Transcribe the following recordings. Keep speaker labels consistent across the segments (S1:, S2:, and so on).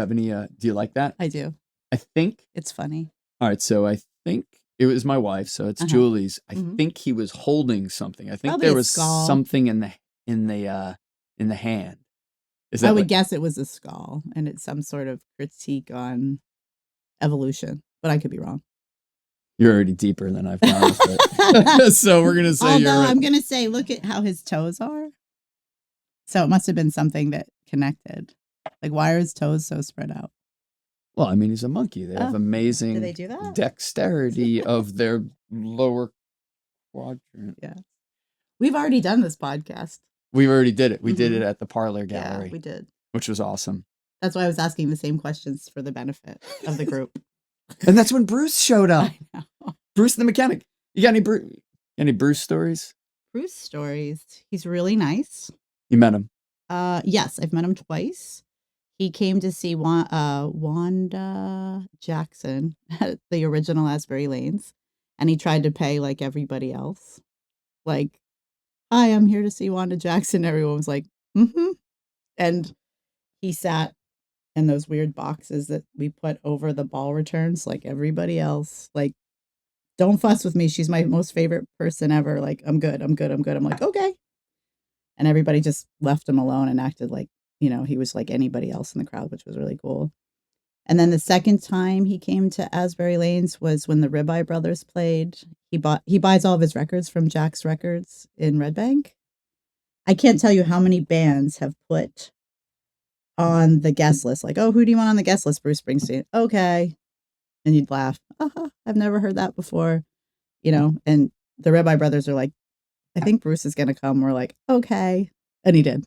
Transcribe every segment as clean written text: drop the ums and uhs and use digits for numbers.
S1: have any? Do you like that?
S2: I do.
S1: I think
S2: It's funny.
S1: All right, so I think it was my wife, so it's Julie's. I
S2: Mhm.
S1: think he was holding something. I think
S2: Probably
S1: there
S2: a
S1: was
S2: skull.
S1: something in the hand. Is
S2: I
S1: that
S2: would
S1: what,
S2: guess it was a skull, and it's some sort of critique on evolution, but I could be wrong.
S1: you're already deeper than I've gone with it. So we're gonna say
S2: Although
S1: you're right.
S2: I'm gonna say, look at how his toes are. So it must have been something that connected. Like, why are his toes so spread out?
S1: Well, I mean, he's a monkey. They have
S2: Oh,
S1: amazing
S2: do they do that?
S1: dexterity of their lower quadrant.
S2: Yeah. We've already done this podcast.
S1: We already did it. We did it at the Parlor
S2: Yeah,
S1: Gallery,
S2: we did.
S1: which was awesome.
S2: That's why I was asking the same questions for the benefit of the group.
S1: And that's when Bruce showed up.
S2: I know.
S1: Bruce the mechanic. You got any Bruce stories?
S2: Bruce stories. He's really nice.
S1: You met him?
S2: Yes, I've met him twice. He came to see Wanda Jackson at the original Asbury Lanes, and he tried to pay like everybody else. Like, hi, I'm here to see Wanda Jackson. Everyone was like, mm-hmm. And he sat in those weird boxes that we put over the ball returns like everybody else. Like, don't fuss with me. She's my most favorite person ever. Like, I'm good. I'm like, okay. And everybody just left him alone and acted like, he was like anybody else in the crowd, which was really cool. And then the second time he came to Asbury Lanes was when the Ribeye Brothers played. He buys all of his records from Jack's Records in Red Bank. I can't tell you how many bands have put on the guest list, like, oh, who do you want on the guest list? Bruce Springsteen. Okay. And you'd laugh. I've never heard that before. And the Ribeye Brothers are like, I think Bruce is going to come. We're like, okay. And he did.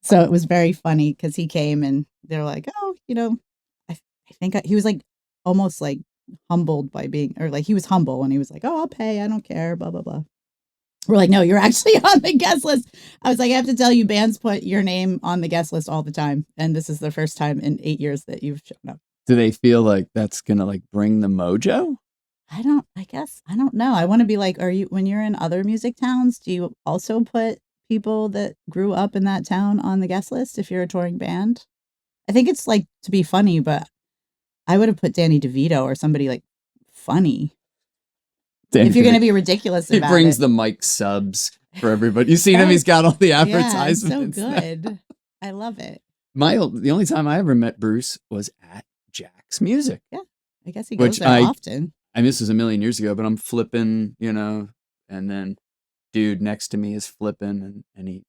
S2: So it was very funny because he came and they're like, oh, I think he was like almost like humbled by being, or like he was humble and he was like, oh, I'll pay. I don't care. Blah, blah, blah. We're like, no, you're actually on the guest list. I was like, I have to tell you, bands put your name on the guest list all the time. And this is the first time in 8 years that you've shown up.
S1: Do they feel like that's going to like bring the mojo?
S2: I don't know. I want to be like, when you're in other music towns, do you also put people that grew up in that town on the guest list if you're a touring band? I think it's like to be funny, but I would have put Danny DeVito or somebody like funny. If you're going to be ridiculous about it.
S1: He brings the mic subs for everybody. You seen him? He's got all the advertisements.
S2: Yeah, so good. I love it.
S1: The only time I ever met Bruce was at Jack's Music.
S2: Yeah, I guess he goes there often.
S1: I mean, this was a million years ago, but I'm flipping, and then dude next to me is flipping, and he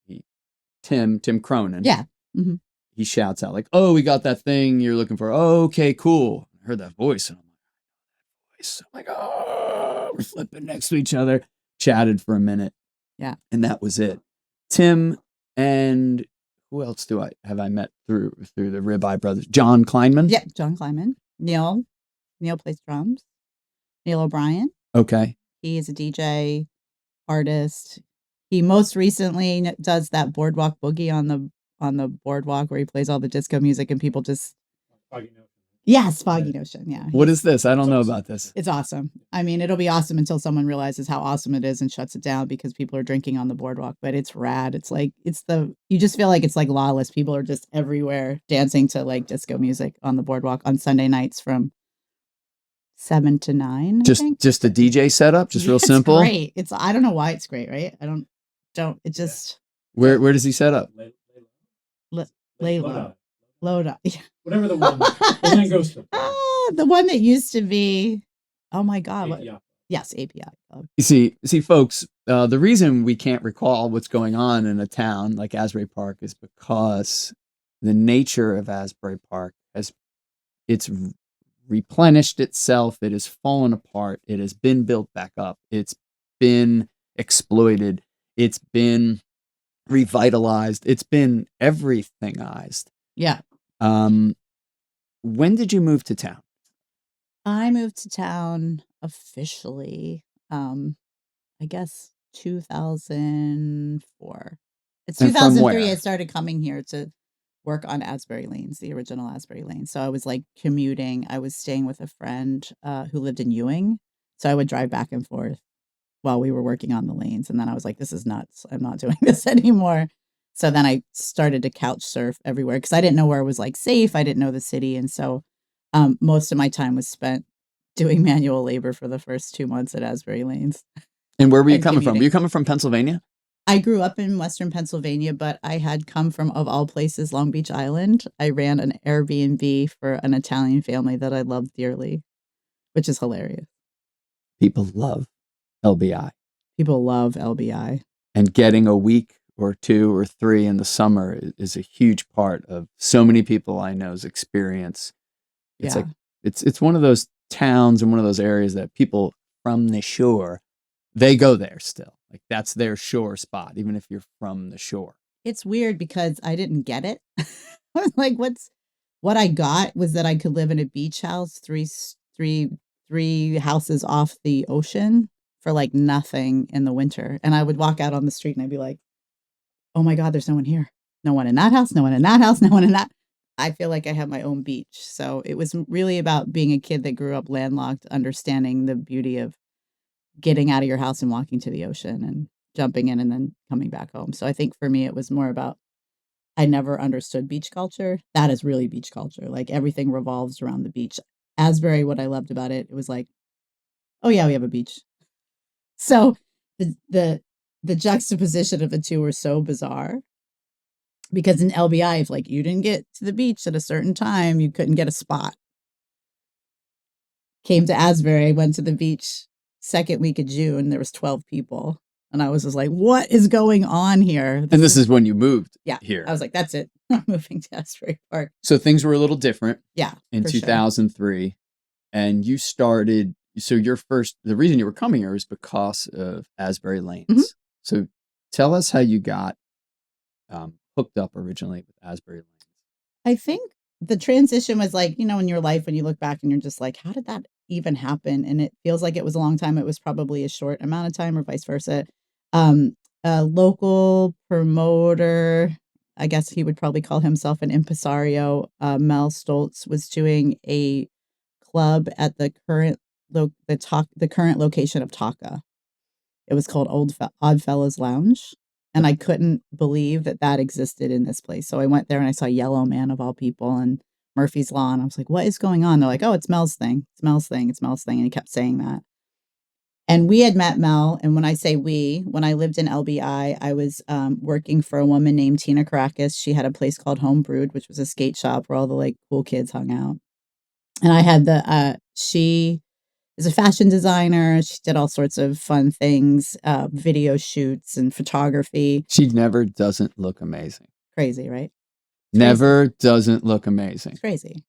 S1: Tim Cronin.
S2: Yeah. Mm-hmm.
S1: He shouts out like, "Oh, we got that thing you're looking for." Oh, okay, cool. I heard that voice, and I'm like, oh, we're flipping next to each other. Chatted for a minute.
S2: Yeah.
S1: And that was it. Tim and who else have I met through the Ribeye Brothers? John Kleinman?
S2: Yeah, John Kleinman. Neil plays drums. Neil O'Brien.
S1: Okay.
S2: He is a DJ, artist. He most recently does that boardwalk boogie on the boardwalk where he plays all the disco music and people just
S3: Foggy Notion.
S2: Yes, Foggy Notion. Yeah.
S1: What is this? I don't know about this.
S2: It's awesome. I mean, it'll be awesome until someone realizes how awesome it is and shuts it down because people are drinking on the boardwalk. But it's rad. It's like you just feel like it's like lawless. People are just everywhere dancing to like disco music on the boardwalk on Sunday nights from 7 to 9.
S1: Just a DJ setup, just real simple.
S2: Great. I don't know why it's great, right? I don't. It just.
S1: Where does he set up?
S2: Layla. Loda.
S3: Whatever the one goes to.
S2: The one that used to be. Oh my God.
S3: API.
S2: Yes, API Club.
S1: You see, folks. The reason we can't recall what's going on in a town like Asbury Park is because the nature of Asbury Park it's replenished itself. It has fallen apart. It has been built back up. It's been exploited. It's been revitalized. It's been everythingized.
S2: Yeah.
S1: When did you move to town?
S2: I moved to town officially, I guess 2004. It's 2003. I started coming here to work on Asbury Lanes, the original Asbury Lanes. So I was like commuting. I was staying with a friend who lived in Ewing. So I would drive back and forth while we were working on the lanes. And then I was like, this is nuts. I'm not doing this anymore. So then I started to couch surf everywhere because I didn't know where it was like safe. I didn't know the city. And so most of my time was spent doing manual labor for the first 2 months at Asbury Lanes.
S1: And where were you
S2: And
S1: coming from? Were
S2: commuting.
S1: you coming from Pennsylvania?
S2: I grew up in Western Pennsylvania, but I had come from, of all places, Long Beach Island. I ran an Airbnb for an Italian family that I loved dearly, which is hilarious.
S1: People love LBI.
S2: People love LBI.
S1: And getting a week or 2 or 3 in the summer is a huge part of so many people I know's experience. It's
S2: Yeah.
S1: like it's one of those towns and one of those areas that people from the shore, they go there still. Like that's their shore spot, even if you're from the shore.
S2: It's weird because I didn't get it. I was like, what I got was that I could live in a beach house, three houses off the ocean for like nothing in the winter. And I would walk out on the street and I'd be like, oh my God, there's no one here. No one in that house, no one in that house, no one in that. I feel like I have my own beach. So it was really about being a kid that grew up landlocked, understanding the beauty of getting out of your house and walking to the ocean and jumping in and then coming back home. So I think for me, it was more about I never understood beach culture. That is really beach culture. Like everything revolves around the beach. Asbury, what I loved about it, it was like, oh yeah, we have a beach. So the juxtaposition of the two were so bizarre. Because in LBI, if like you didn't get to the beach at a certain time, you couldn't get a spot. Came to Asbury, went to the beach second week of June. There was 12 people. And I was just like, what is going on here?
S1: And this is when you moved here.
S2: I was like, that's it. I'm moving to Asbury Park.
S1: So things were a little different.
S2: Yeah.
S1: In
S2: for sure.
S1: 2003. And you started, so the reason you were coming here is because of Asbury Lanes.
S2: Mhm.
S1: So tell us how you got hooked up originally with Asbury Lanes.
S2: I think the transition was like, in your life, when you look back and you're just like, how did that even happen? And it feels like it was a long time. It was probably a short amount of time or vice versa. A local promoter, I guess he would probably call himself an impresario, Mel Stoltz, was doing a club at the current location of Taka. It was called Oddfellows Lounge. And I couldn't believe that existed in this place. So I went there and I saw Yellow Man of all people and Murphy's Law. And I was like, what is going on? They're like, oh, it's Mel's thing. It's Mel's thing. It's Mel's thing. And he kept saying that. And we had met Mel. And when I say when I lived in LBI, I was working for a woman named Tina Caracas. She had a place called Home Brewed, which was a skate shop where all the like cool kids hung out. And I had she is a fashion designer. She did all sorts of fun things, video shoots and photography.
S1: She never doesn't look amazing.
S2: Crazy, right?
S1: Never doesn't look amazing.
S2: It's crazy.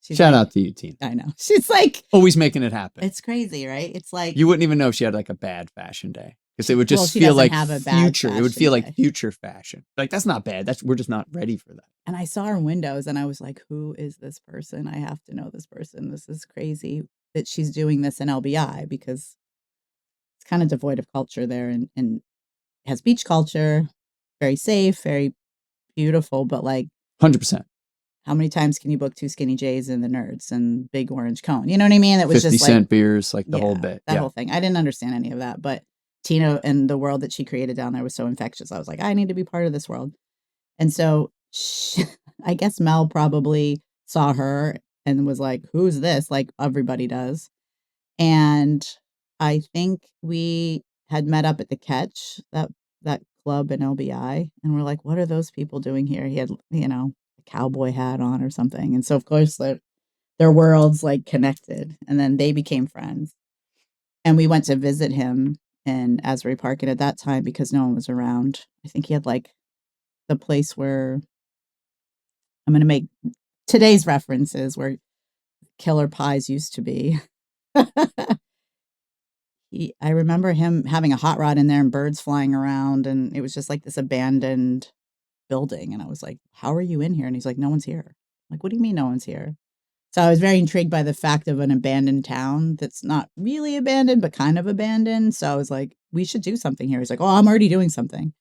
S1: Shout out to you, Tina.
S2: I know. She's like
S1: always making it happen.
S2: It's crazy, right? It's like
S1: you wouldn't even know if she had like a bad fashion day because it would just feel like future. It would feel like future fashion. Like that's not bad. We're just not ready for that.
S2: And I saw her windows and I was like, who is this person? I have to know this person. This is crazy that she's doing this in LBI because it's kind of devoid of culture there and has beach culture, very safe, very beautiful, but like
S1: 100%.
S2: How many times can you book 2 Skinny J's and the Nerds and Big Orange Cone? You know what I mean? That was
S1: 50
S2: just
S1: cent
S2: like
S1: beers, like the whole bit.
S2: That whole thing. I didn't understand any of that, but Tina and the world that she created down there was so infectious. I was like, I need to be part of this world. And so I guess Mel probably saw her and was like, who's this? Like everybody does. And I think we had met up at the Catch, that club in LBI. And we're like, what are those people doing here? He had, a cowboy hat on or something. And so, of course, their worlds like connected. And then they became friends. And we went to visit him in Asbury Park. And at that time, because no one was around, I think he had like the place where I'm going to make today's references where Killer Pies used to be. I remember him having a hot rod in there and birds flying around. And it was just like this abandoned building. And I was like, how are you in here? And he's like, no one's here. I'm like, what do you mean no one's here? So I was very intrigued by the fact of an abandoned town that's not really abandoned, but kind of abandoned. So I was like, we should do something here. He's like, oh, I'm already doing something.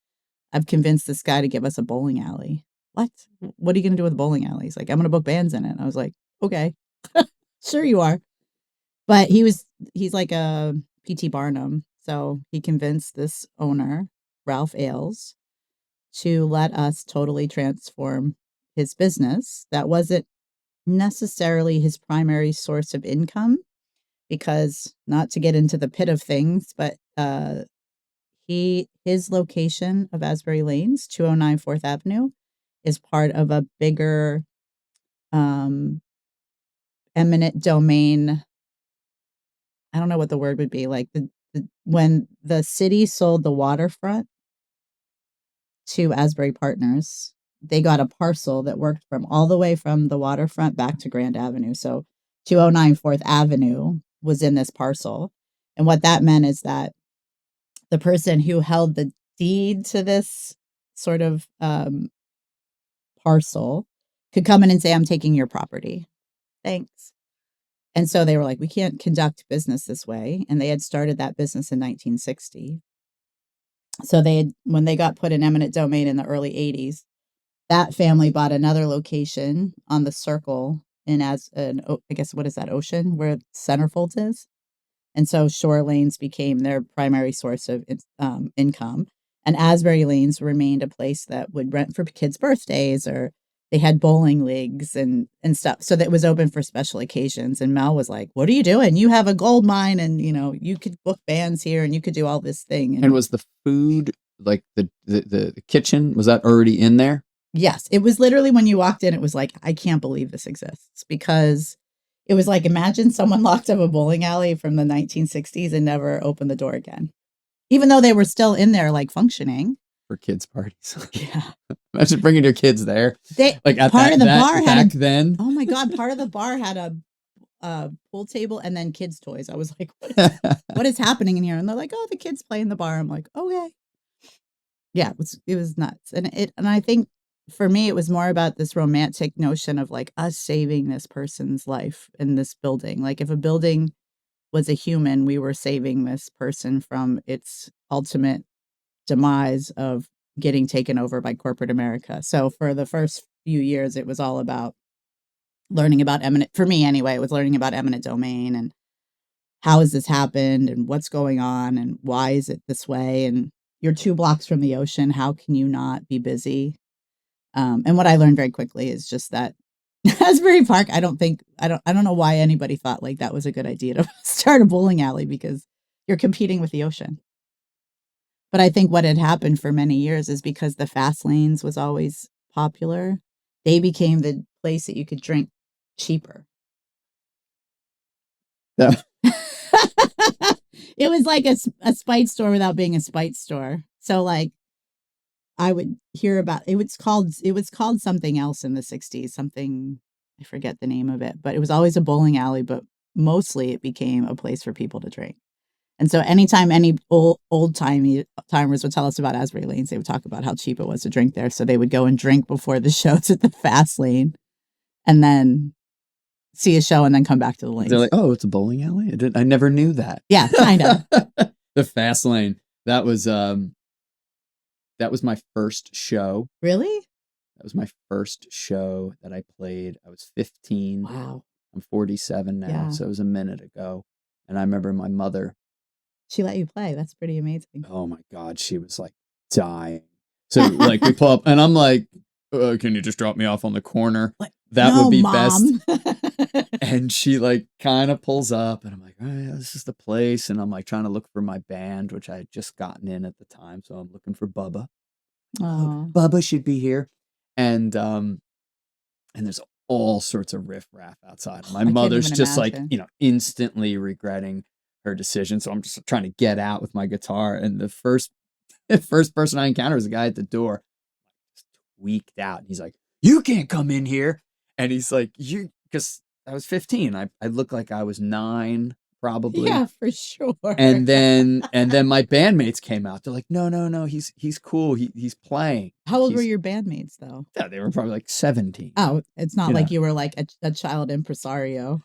S2: I've convinced this guy to give us a bowling alley. What? What are you going to do with a bowling alley? He's like, I'm going to book bands in it. And I was like, okay, sure you are. But he's like a P.T. Barnum. So he convinced this owner, Ralph Ailes, to let us totally transform his business. That wasn't necessarily his primary source of income, because, not to get into the pit of things, but his location of Asbury Lanes, 209 4th Avenue, is part of a bigger eminent domain. I don't know what the word would be. Like when the city sold the waterfront to Asbury Partners, they got a parcel that worked from all the way from the waterfront back to Grand Avenue. So 209 4th Avenue was in this parcel. And what that meant is that the person who held the deed to this sort of parcel could come in and say, I'm taking your property. Thanks. And so they were like, we can't conduct business this way. And they had started that business in 1960. So when they got put in eminent domain in the early 80s, that family bought another location on the circle I guess, what is that, Ocean, where Centerfolds is? And so Shore Lanes became their primary source of income. And Asbury Lanes remained a place that would rent for kids' birthdays, or they had bowling leagues and stuff. So that was open for special occasions. And Mel was like, what are you doing? You have a gold mine, and, you could book bands here, and you could do all this thing.
S1: And was the food, like the kitchen, was that already in there?
S2: Yes. It was literally, when you walked in, it was like, I can't believe this exists, because it was like, imagine someone locked up a bowling alley from the 1960s and never opened the door again, even though they were still in there, like, functioning
S1: for kids' parties.
S2: Yeah.
S1: Imagine bringing your kids there. Like at
S2: part of the bar
S1: back then.
S2: Oh my God. Part of the bar had a pool table and then kids' toys. I was like, what is happening in here? And they're like, oh, the kids play in the bar. I'm like, okay. Yeah, it was nuts. And I think for me, it was more about this romantic notion of, like, us saving this person's life in this building. Like, if a building was a human, we were saving this person from its ultimate demise of getting taken over by corporate America. So for the first few years, it was all about learning about for me anyway, it was learning about eminent domain and how has this happened and what's going on and why is it this way? And you're 2 blocks from the ocean. How can you not be busy? And what I learned very quickly is just that Asbury Park, I don't know why anybody thought, like, that was a good idea to start a bowling alley, because you're competing with the ocean. But I think what had happened for many years is, because the fast lanes was always popular, they became the place that you could drink cheaper.
S1: Yeah.
S2: It was like a spite store without being a spite store. So, like, I would hear about it was called something else in the 60s, something, I forget the name of it, but it was always a bowling alley, but mostly it became a place for people to drink. And so anytime any old timers would tell us about Asbury Lanes, they would talk about how cheap it was to drink there. So they would go and drink before the shows at the fast lane, and then see a show, and then come back to the lanes.
S1: They're like, oh, it's a bowling alley? I never knew that.
S2: Yeah, kind of.
S1: The fast lane. That was my first show.
S2: Really?
S1: That was my first show that I played. I was 15.
S2: Wow.
S1: I'm 47 now,
S2: Yeah.
S1: so it was a minute ago. And I remember my mother.
S2: She let you play. That's pretty amazing.
S1: Oh my God, she was like dying. So like we pull up, and I'm like, can you just drop me off on the corner?
S2: Like,
S1: that
S2: no,
S1: would be
S2: Mom.
S1: best. And she like kind of pulls up, and I'm like, oh, yeah, this is the place. And I'm like trying to look for my band, which I had just gotten in at the time. So I'm looking for Bubba.
S2: Oh.
S1: Bubba should be here. And there's all sorts of riffraff outside. My mother's just
S2: imagine.
S1: like, instantly regretting her decision. So I'm just trying to get out with my guitar. And the first person I encounter was a guy at the door, just tweaked out. And he's like, you can't come in here. And he's like, because I was 15. I looked like I was 9, probably.
S2: Yeah, for sure.
S1: And then my bandmates came out. They're like, no, he's cool. He's playing.
S2: How old were your bandmates, though?
S1: Yeah, they were probably like 17.
S2: Oh, it's not like you were like a child impresario,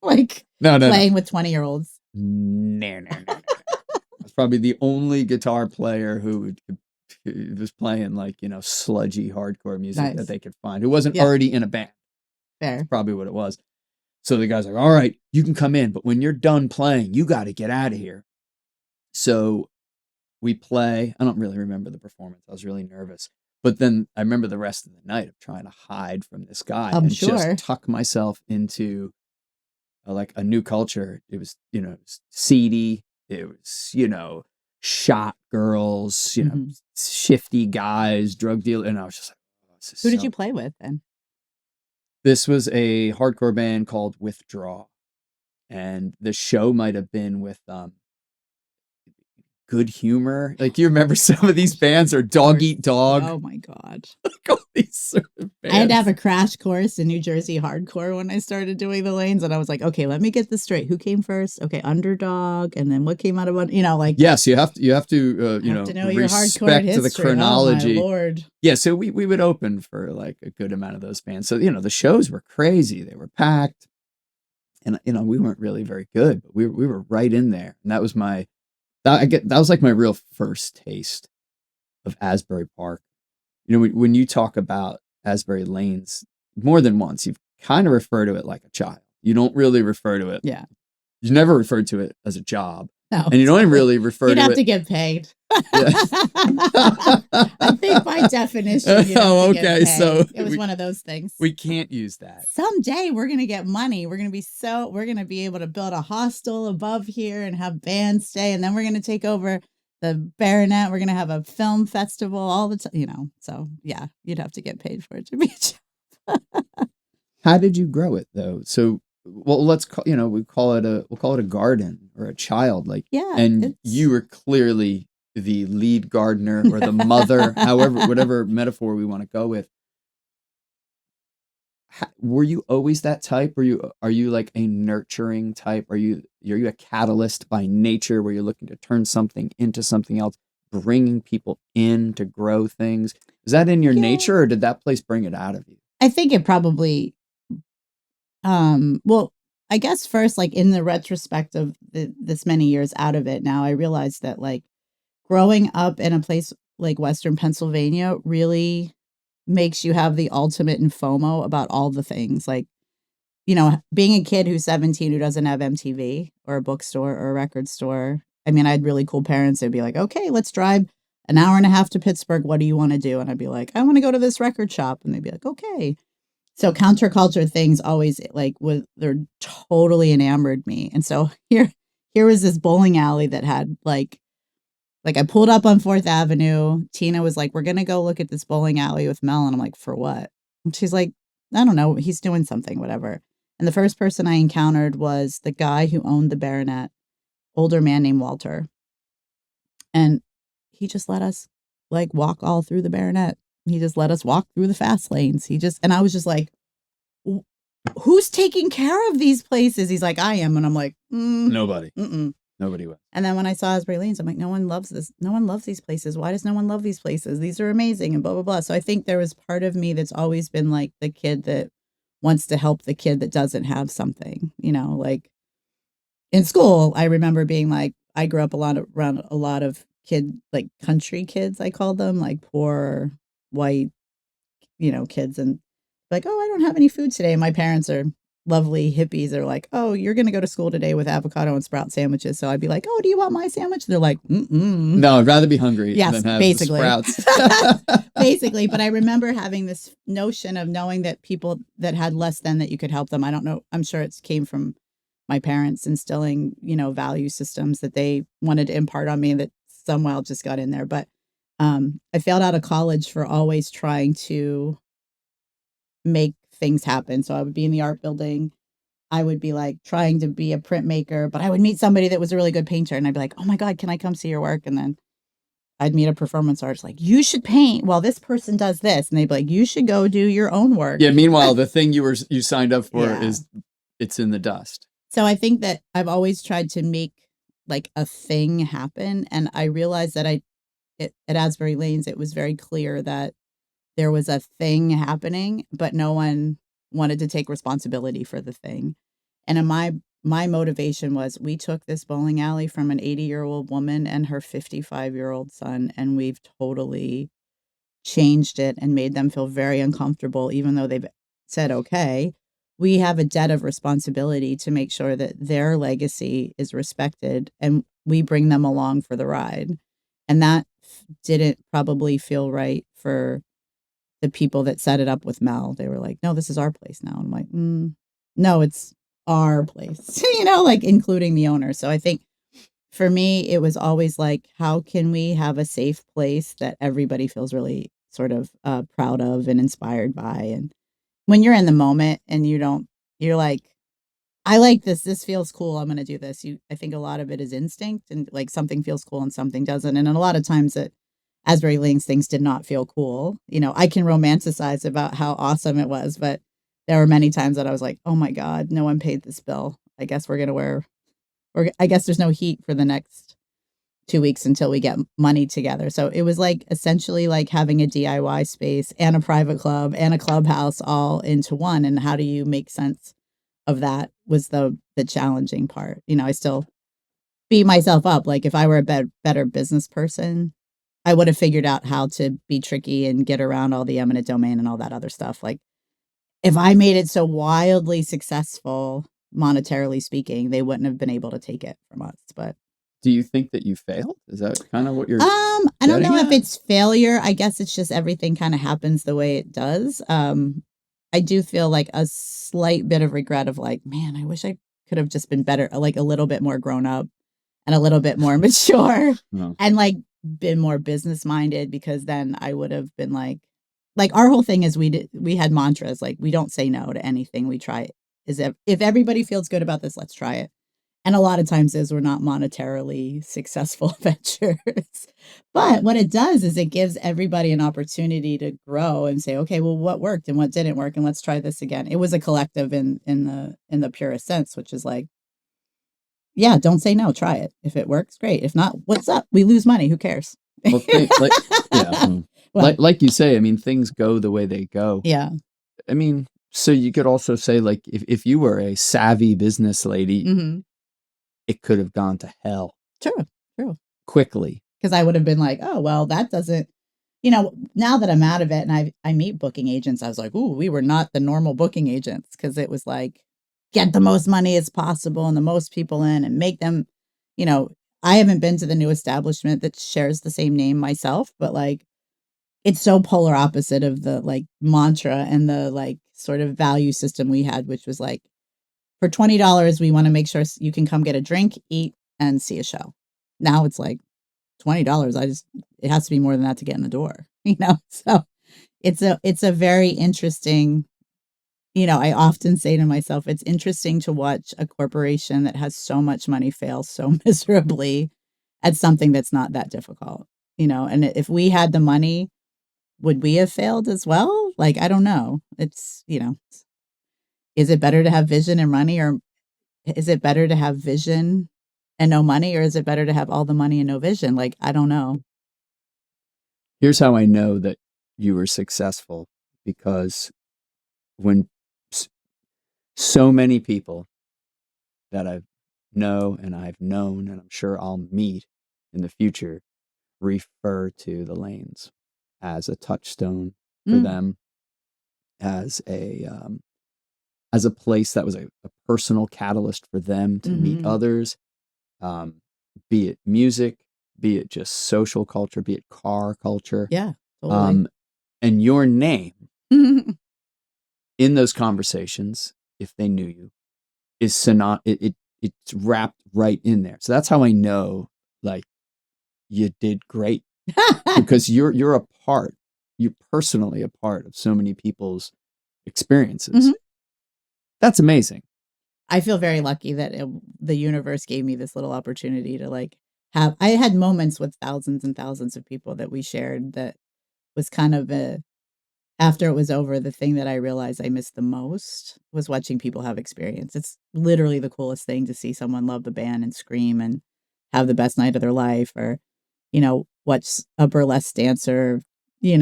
S2: like
S1: no,
S2: playing with 20-year-olds.
S1: No. I was probably the only guitar player who was playing like, sludgy hardcore music that they could find, who wasn't already in a band.
S2: Fair.
S1: That's probably what it was. So the guy's like, all right, you can come in, but when you're done playing, you got to get out of here. So we play. I don't really remember the performance. I was really nervous. But then I remember the rest of the night of trying to hide from this guy
S2: I'm
S1: and
S2: sure.
S1: just tuck myself into like a new culture. It was, it was seedy. It was, shot girls,
S2: Mhm.
S1: shifty guys, drug dealers. And I was just like, oh, this is
S2: Who did
S1: so.
S2: you play with then?
S1: This was a hardcore band called Withdraw. And the show might have been with Good Humor. Like, do you remember some of these bands, or Dog Eat Dog?
S2: Oh my God.
S1: Like all these sort of bands.
S2: I had to have a crash course in New Jersey hardcore when I started doing the lanes. And I was like, okay, let me get this straight. Who came first? Okay, Underdog. And then what came out of, like.
S1: Yes, you have to
S2: have to know your hardcore
S1: respect to the
S2: history.
S1: chronology.
S2: Oh my Lord.
S1: Yeah, so we would open for like a good amount of those bands. So, the shows were crazy. They were packed. And, we weren't really very good, but we were right in there. And that was that was like my real first taste of Asbury Park. When you talk about Asbury Lanes more than once, you've kind of referred to it like a child. You don't really refer to it.
S2: Yeah.
S1: You never referred to it as a job.
S2: No,
S1: and you don't even really refer
S2: you'd
S1: to it.
S2: have to get paid. I think by definition,
S1: Oh,
S2: get
S1: okay.
S2: paid.
S1: So
S2: it was one of those things.
S1: We can't use that.
S2: Someday we're going to get money. We're going to be able to build a hostel above here and have bands stay. And then we're going to take over the Baronet. We're going to have a film festival all the time, so yeah, you'd have to get paid for it to be a job.
S1: How did you grow it though? So, well, let's call, we'll call it a garden or a child, like,
S2: yeah.
S1: And you were clearly the lead gardener or the mother, whatever metaphor we want to go with. Were you always that type? Are you like a nurturing type? Are you a catalyst by nature where you're looking to turn something into something else, bringing people in to grow things? Is that in your nature, or did that place bring it out of you?
S2: I think it probably, well, I guess first, like in the retrospect of this many years out of it now, I realized that like growing up in a place like Western Pennsylvania really makes you have the ultimate in FOMO about all the things. Like, being a kid who's 17 who doesn't have MTV or a bookstore or a record store. I mean, I had really cool parents. They'd be like, okay, let's drive an hour and a half to Pittsburgh. What do you want to do? And I'd be like, I want to go to this record shop. And they'd be like, okay. So counterculture things always they're totally enamored me. And so here was this bowling alley that had like I pulled up on 4th Avenue. Tina was like, we're going to go look at this bowling alley with Mel. And I'm like, for what? And she's like, I don't know. He's doing something, whatever. And the first person I encountered was the guy who owned the Baronet, older man named Walter. And he just let us like walk all through the Baronet. He just let us walk through the fast lanes. And I was just like, who's taking care of these places? He's like, I am. And I'm like,
S1: nobody.
S2: Mm-mm.
S1: Nobody will.
S2: And then when I saw Asbury Lanes, I'm like, no one loves this. No one loves these places. Why does no one love these places? These are amazing and blah, blah, blah. So I think there was part of me that's always been like the kid that wants to help the kid that doesn't have something, like in school. I remember being like, I grew up around a lot of like country kids, I called them, like poor white, kids, and like, oh, I don't have any food today. And my parents are lovely hippies. They're like, oh, you're going to go to school today with avocado and sprout sandwiches. So I'd be like, oh, do you want my sandwich? They're like,
S1: no, I'd rather be hungry than have
S2: basically.
S1: The sprouts.
S2: Basically. But I remember having this notion of knowing that people that had less than that you could help them. I don't know. I'm sure it came from my parents instilling, value systems that they wanted to impart on me that somehow just got in there. But I failed out of college for always trying to make things happen. So I would be in the art building. I would be like trying to be a printmaker, but I would meet somebody that was a really good painter. And I'd be like, oh my God, can I come see your work? And then I'd meet a performance artist like, you should paint. Well, this person does this. And they'd be like, you should go do your own work.
S1: Yeah. Meanwhile, the thing you signed up for it's in the dust.
S2: So I think that I've always tried to make like a thing happen. And I realized that at Asbury Lanes, it was very clear that there was a thing happening, but no one wanted to take responsibility for the thing. And my motivation was, we took this bowling alley from an 80-year-old woman and her 55-year-old son, and we've totally changed it and made them feel very uncomfortable, even though they've said, okay, we have a debt of responsibility to make sure that their legacy is respected and we bring them along for the ride. And that didn't probably feel right for the people that set it up with Mel, they were like, no, this is our place now. And I'm like, no, it's our place, like including the owner. So I think for me, it was always like, how can we have a safe place that everybody feels really sort of proud of and inspired by? And when you're in the moment and you're like, I like this. This feels cool. I'm going to do this. I think a lot of it is instinct, and like something feels cool and something doesn't. And a lot of times at Asbury Lanes, things did not feel cool. I can romanticize about how awesome it was, but there were many times that I was like, oh my God, no one paid this bill. I guess we're going to or I guess there's no heat for the next 2 weeks until we get money together. So it was like essentially like having a DIY space and a private club and a clubhouse all into one. And how do you make sense of that was the challenging part. I still beat myself up. Like if I were a better business person, I would have figured out how to be tricky and get around all the eminent domain and all that other stuff. Like if I made it so wildly successful, monetarily speaking, they wouldn't have been able to take it from us. But
S1: do you think that you failed? Is that kind of what you're
S2: I don't know if
S1: at?
S2: it's failure. I guess it's just everything kind of happens the way it does. I do feel like a slight bit of regret of like, man, I wish I could have just been better, like a little bit more grown up and a little bit more mature and like been more business minded, because then I would have been like our whole thing is we had mantras, like we don't say no to anything we try. Is if everybody feels good about this, let's try it. And a lot of times those were not monetarily successful ventures. But what it does is it gives everybody an opportunity to grow and say, okay, well, what worked and what didn't work, and let's try this again. It was a collective in the purest sense, which is like, yeah, don't say no, try it. If it works, great. If not, what's up? We lose money. Who cares?
S1: Well, like you say, I mean, things go the way they go.
S2: Yeah.
S1: I mean, so you could also say, like, if you were a savvy business lady, it could have gone to hell.
S2: True.
S1: Quickly.
S2: Because I would have been like, oh, well, that doesn't, now that I'm out of it and I meet booking agents, I was like, ooh, we were not the normal booking agents, because it was like, get the most money as possible and the most people in and make them, I haven't been to the new establishment that shares the same name myself, but like, it's so polar opposite of the like mantra and the like sort of value system we had, which was like, for $20, we want to make sure you can come get a drink, eat, and see a show. Now it's like $20. It has to be more than that to get in the door, So it's a very interesting, I often say to myself, it's interesting to watch a corporation that has so much money fail so miserably at something that's not that difficult, and if we had the money, would we have failed as well? Like, I don't know. It's, is it better to have vision and money, or is it better to have vision and no money, or is it better to have all the money and no vision? Like, I don't know.
S1: Here's how I know that you were successful, because when so many people that I know and I've known and I'm sure I'll meet in the future refer to the lanes as a touchstone for them, as a place that was a personal catalyst for them to meet others, be it music, be it just social culture, be it car culture.
S2: Yeah, totally.
S1: And your name in those conversations, if they knew you, is it's wrapped right in there. So that's how I know, like, you did great, because you're personally a part of so many people's experiences. That's amazing.
S2: I feel very lucky that the universe gave me this little opportunity to like I had moments with thousands and thousands of people that we shared, that was kind of after it was over, the thing that I realized I missed the most was watching people have experience. It's literally the coolest thing to see someone love the band and scream and have the best night of their life, or, watch a burlesque dancer, I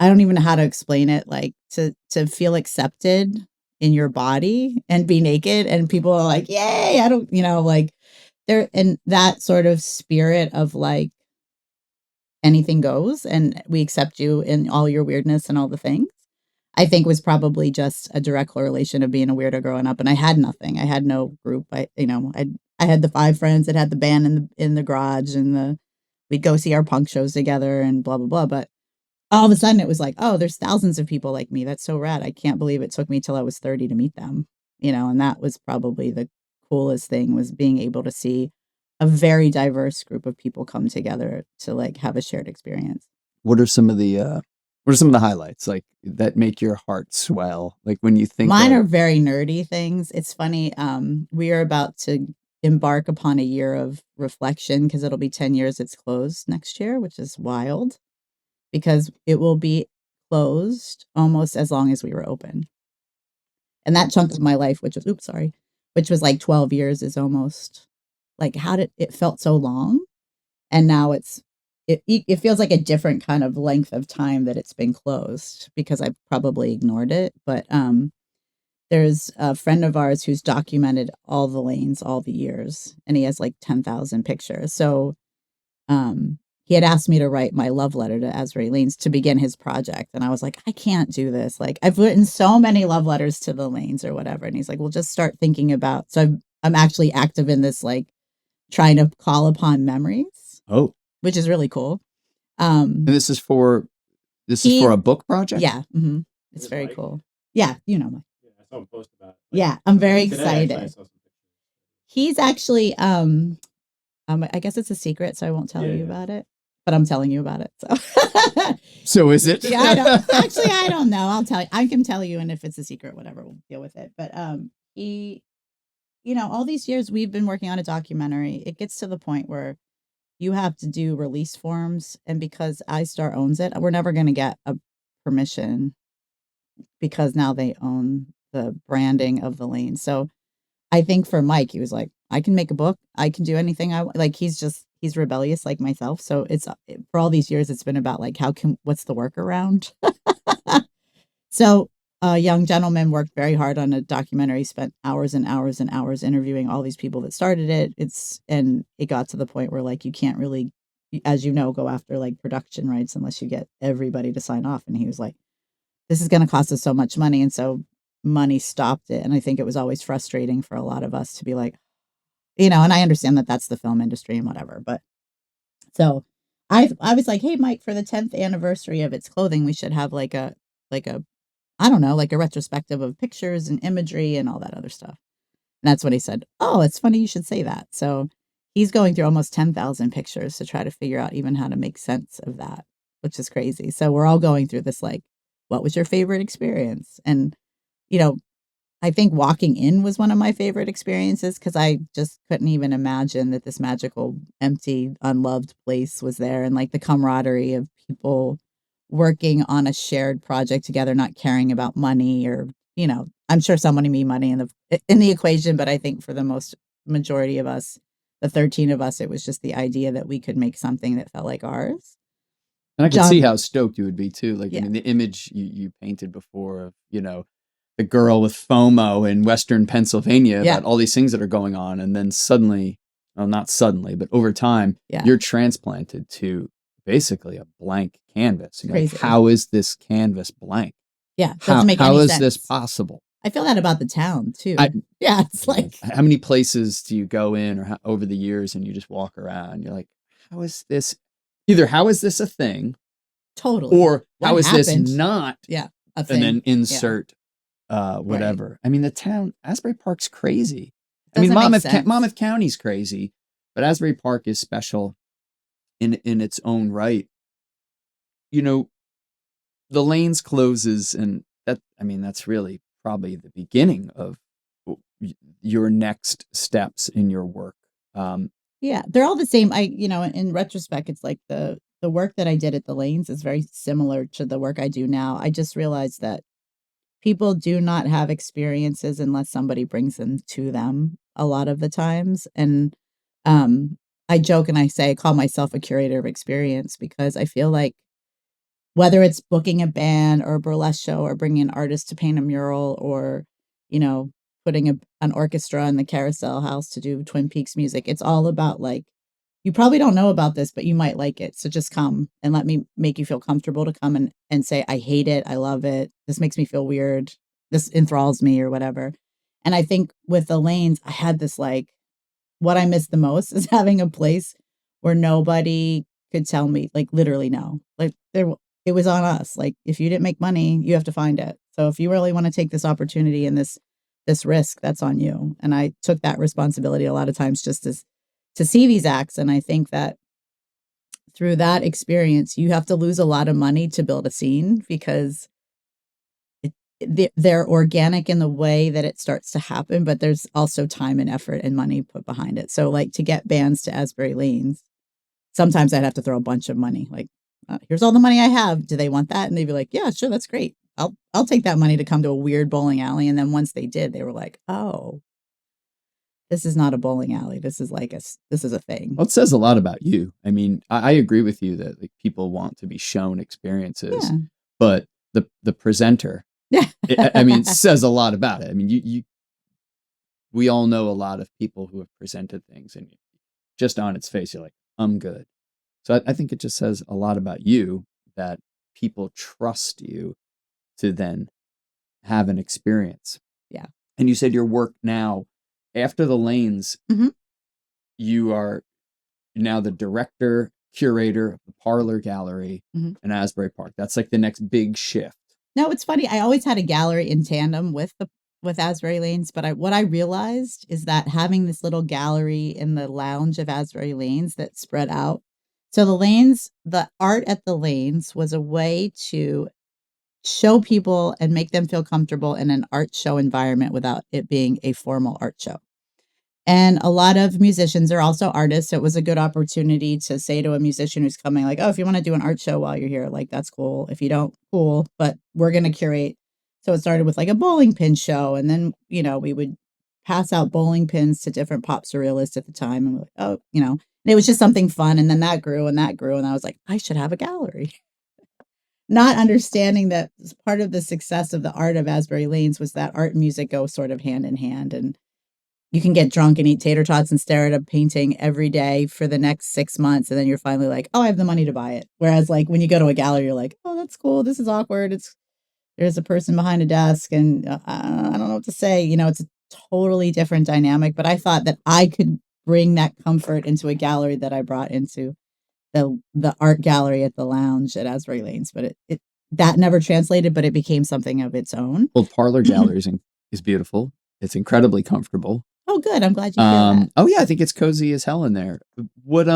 S2: don't even know how to explain it, like to feel accepted in your body and be naked and people are like, yay, I don't, like there, and that sort of spirit of like anything goes and we accept you in all your weirdness and all the things, I think was probably just a direct correlation of being a weirdo growing up. And I had nothing. I had no group. I had the 5 friends that had the band in the garage, and we'd go see our punk shows together and blah, blah, blah. But all of a sudden it was like, oh, there's thousands of people like me. That's so rad. I can't believe it took me till I was 30 to meet them, and that was probably the coolest thing, was being able to see a very diverse group of people come together to like have a shared experience.
S1: What are some of the highlights like that make your heart swell? Like when you think
S2: Mine
S1: of,
S2: are very nerdy things. It's funny. We are about to embark upon a year of reflection because it'll be 10 years it's closed next year, which is wild because it will be closed almost as long as we were open. And that chunk of my life, which was like 12 years, is almost like, how did it felt so long? And now it feels like a different kind of length of time that it's been closed because I probably ignored it. But there's a friend of ours who's documented all the lanes, all the years, and he has like 10,000 pictures. So he had asked me to write my love letter to Asbury Lanes to begin his project. And I was like, I can't do this. Like, I've written so many love letters to the lanes or whatever. And he's like, well, just start thinking about. So I'm actually active in this, like trying to call upon memories,
S1: oh,
S2: which is really cool.
S1: and this is for a book project?
S2: Yeah. Mm-hmm. It's
S3: Is
S2: very
S3: Mike?
S2: cool. Yeah.
S3: Yeah, I saw him post about it.
S2: Yeah. I'm very
S3: Today, actually, I
S2: excited.
S3: saw some pictures.
S2: He's actually, I guess it's a secret, so I won't tell you about it, but I'm telling you about it. So,
S1: So is it?
S2: yeah, I don't know. I'll tell you. I can tell you, and if it's a secret, whatever, we'll deal with it. But he, all these years we've been working on a documentary. It gets to the point where you have to do release forms, and because iStar owns it, we're never going to get a permission because now they own the branding of the lane. So I think for Mike, he was like, I can make a book. I can do anything I want. Like, he's rebellious like myself. So it's for all these years, it's been about like, what's the workaround? So a young gentleman worked very hard on a documentary, spent hours and hours and hours interviewing all these people that started it. And it got to the point where like, you can't really, as you know, go after like production rights unless you get everybody to sign off. And he was like, this is going to cost us so much money. And so money stopped it. And I think it was always frustrating for a lot of us to be like, and I understand that that's the film industry and whatever. But so I was like, hey, Mike, for the 10th anniversary of its clothing, we should have like a, I don't know, like a retrospective of pictures and imagery and all that other stuff. And that's when he said, oh, it's funny you should say that. So he's going through almost 10,000 pictures to try to figure out even how to make sense of that, which is crazy. So we're all going through this, like, what was your favorite experience? And, I think walking in was one of my favorite experiences because I just couldn't even imagine that this magical, empty, unloved place was there. And like the camaraderie of people working on a shared project together, not caring about money or, I'm sure someone made money in the equation, but I think for the majority of us, the 13 of us, it was just the idea that we could make something that felt like ours.
S1: And I could see how stoked you would be too. Like,
S2: Yeah.
S1: I mean, the image you painted before of, the girl with FOMO in Western Pennsylvania about all these things that are going on. And then suddenly, well, not suddenly, but over time, you're transplanted to basically a blank canvas. And you're like, how is this canvas blank?
S2: Yeah. Doesn't make any
S1: how is
S2: sense.
S1: this possible?
S2: I feel that about the town too. It's like,
S1: how many places do you go in or over the years and you just walk around? You're like, how is this a thing?
S2: Totally.
S1: Or how is this not
S2: a thing?
S1: And then insert whatever. Right. I mean, the town, Asbury Park's crazy. I mean, Monmouth County's crazy, but Asbury Park is special in its own right. The lanes closes, and that's really probably the beginning of your next steps in your work.
S2: They're all the same. In retrospect, it's like the work that I did at the lanes is very similar to the work I do now. I just realized that people do not have experiences unless somebody brings them to them a lot of the times. And I joke and I say, I call myself a curator of experience because I feel like whether it's booking a band or a burlesque show or bringing an artist to paint a mural or, putting an orchestra in the Carousel House to do Twin Peaks music, it's all about like, you probably don't know about this, but you might like it. So just come and let me make you feel comfortable to come and say, I hate it. I love it. This makes me feel weird. This enthralls me or whatever. And I think with the lanes, I had this like, what I miss the most is having a place where nobody could tell me, like literally no. Like it was on us. Like, if you didn't make money, you have to find it. So if you really want to take this opportunity and this risk, that's on you. And I took that responsibility a lot of times just to see these acts. And I think that through that experience, you have to lose a lot of money to build a scene because they're organic in the way that it starts to happen, but there's also time and effort and money put behind it. So like to get bands to Asbury Lanes, sometimes I'd have to throw a bunch of money. Like, here's all the money I have. Do they want that? And they'd be like, yeah, sure. That's great. I'll take that money to come to a weird bowling alley. And then once they did, they were like, oh, this is not a bowling alley. This is this is a thing.
S1: Well, it says a lot about you. I mean, I agree with you that like people want to be shown experiences,
S2: Yeah.
S1: but the presenter,
S2: Yeah.
S1: it says a lot about it. I mean, we all know a lot of people who have presented things, and just on its face, you're like, I'm good. So I think it just says a lot about you that people trust you to then have an experience.
S2: Yeah.
S1: And you said your work now, after the lanes,
S2: Mhm.
S1: you are now the director, curator of the Parlor Gallery
S2: Mhm.
S1: in Asbury Park. That's like the next big shift.
S2: No, it's funny. I always had a gallery in tandem with Asbury Lanes, but what I realized is that having this little gallery in the lounge of Asbury Lanes that spread out. So the art at the lanes was a way to show people and make them feel comfortable in an art show environment without it being a formal art show. And a lot of musicians are also artists. So it was a good opportunity to say to a musician who's coming, like, oh, if you want to do an art show while you're here, like, that's cool. If you don't, cool. But we're going to curate. So it started with like a bowling pin show. And then, we would pass out bowling pins to different pop surrealists at the time. And we're like, oh, and it was just something fun. And then that grew and that grew. And I was like, I should have a gallery. Not understanding that part of the success of the art of Asbury Lanes was that art and music go sort of hand in hand. And you can get drunk and eat tater tots and stare at a painting every day for the next 6 months. And then you're finally like, oh, I have the money to buy it. Whereas like when you go to a gallery, you're like, oh, that's cool. This is awkward. There's a person behind a desk and I don't know what to say. It's a totally different dynamic. But I thought that I could bring that comfort into a gallery that I brought into the art gallery at the lounge at Asbury Lanes. But it that never translated, but it became something of its own.
S1: Well, Parlor Gallery is beautiful. It's incredibly comfortable.
S2: Oh, good. I'm glad you feel that.
S1: Oh yeah, I think it's cozy as hell in there. What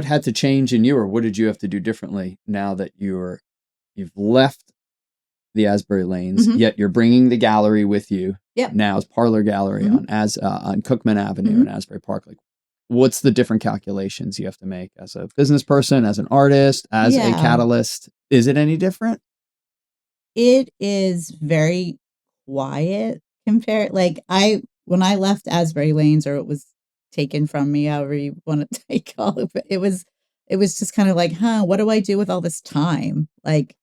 S1: had to change in you, or what did you have to do differently now that you've left the Asbury Lanes, yet you're bringing the gallery with you?
S2: Yep.
S1: Now it's Parlor Gallery on Cookman Avenue in Asbury Park. Like, what's the different calculations you have to make as a business person, as an artist, as a catalyst? Is it any different?
S2: It is very quiet compared. Like when I left Asbury Lanes, or it was taken from me, however you want to take all of it, it was just kind of like, what do I do with all this time? Like,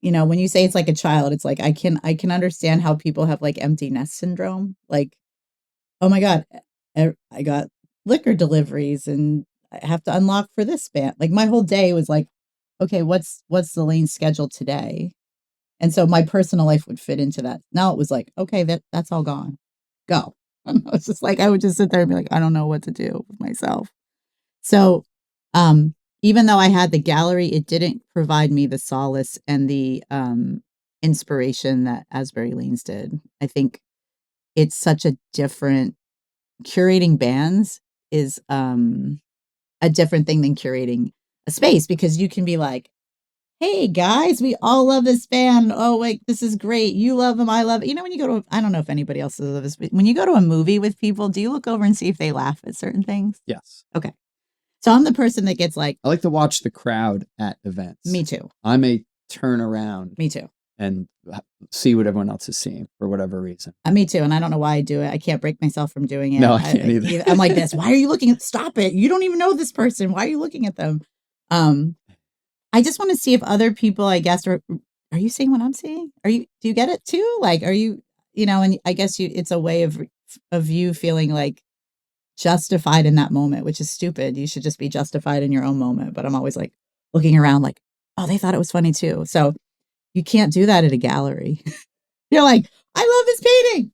S2: when you say it's like a child, it's like I can understand how people have like empty nest syndrome. Like, oh my God, I got liquor deliveries and I have to unlock for this band. Like my whole day was like, okay, what's the lane schedule today? And so my personal life would fit into that. Now it was like, okay, that's all gone. Go. And it's just like I would just sit there and be like, I don't know what to do with myself. So even though I had the gallery, it didn't provide me the solace and the inspiration that Asbury Lanes did. I think it's such a different curating bands is a different thing than curating a space, because you can be like, hey guys, we all love this band. Oh, wait, this is great. You love them. I love it. When you go to, I don't know if anybody else does this, but when you go to a movie with people, do you look over and see if they laugh at certain things?
S1: Yes.
S2: Okay. So I'm the person that gets like,
S1: I like to watch the crowd at events.
S2: Me too.
S1: I may turn around.
S2: Me too.
S1: And see what everyone else is seeing for whatever reason.
S2: Me too. And I don't know why I do it. I can't break myself from doing it.
S1: No, I can't either.
S2: I'm like this. Why are you looking at, stop it. You don't even know this person. Why are you looking at them? I just want to see if other people, I guess, are you seeing what I'm seeing? Do you get it too? Like, are you, and I guess it's a way of you feeling like justified in that moment, which is stupid. You should just be justified in your own moment. But I'm always like looking around like, oh, they thought it was funny too. So you can't do that at a gallery. You're like, I love this painting.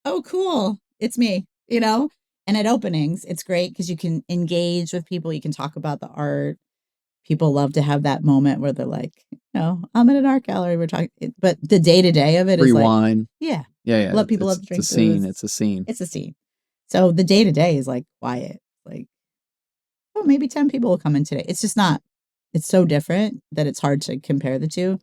S2: Oh, cool. It's me. And at openings, it's great because you can engage with people. You can talk about the art. People love to have that moment where they're like, I'm in an art gallery. We're talking, but the day to day of it
S1: Free
S2: is like,
S1: wine.
S2: yeah,
S1: Yeah.
S2: people love to drink
S1: It's a scene.
S2: booze.
S1: It's a scene.
S2: It's a scene. So the day to day is like quiet. Like, oh, maybe 10 people will come in today. It's just not. It's so different that it's hard to compare the two.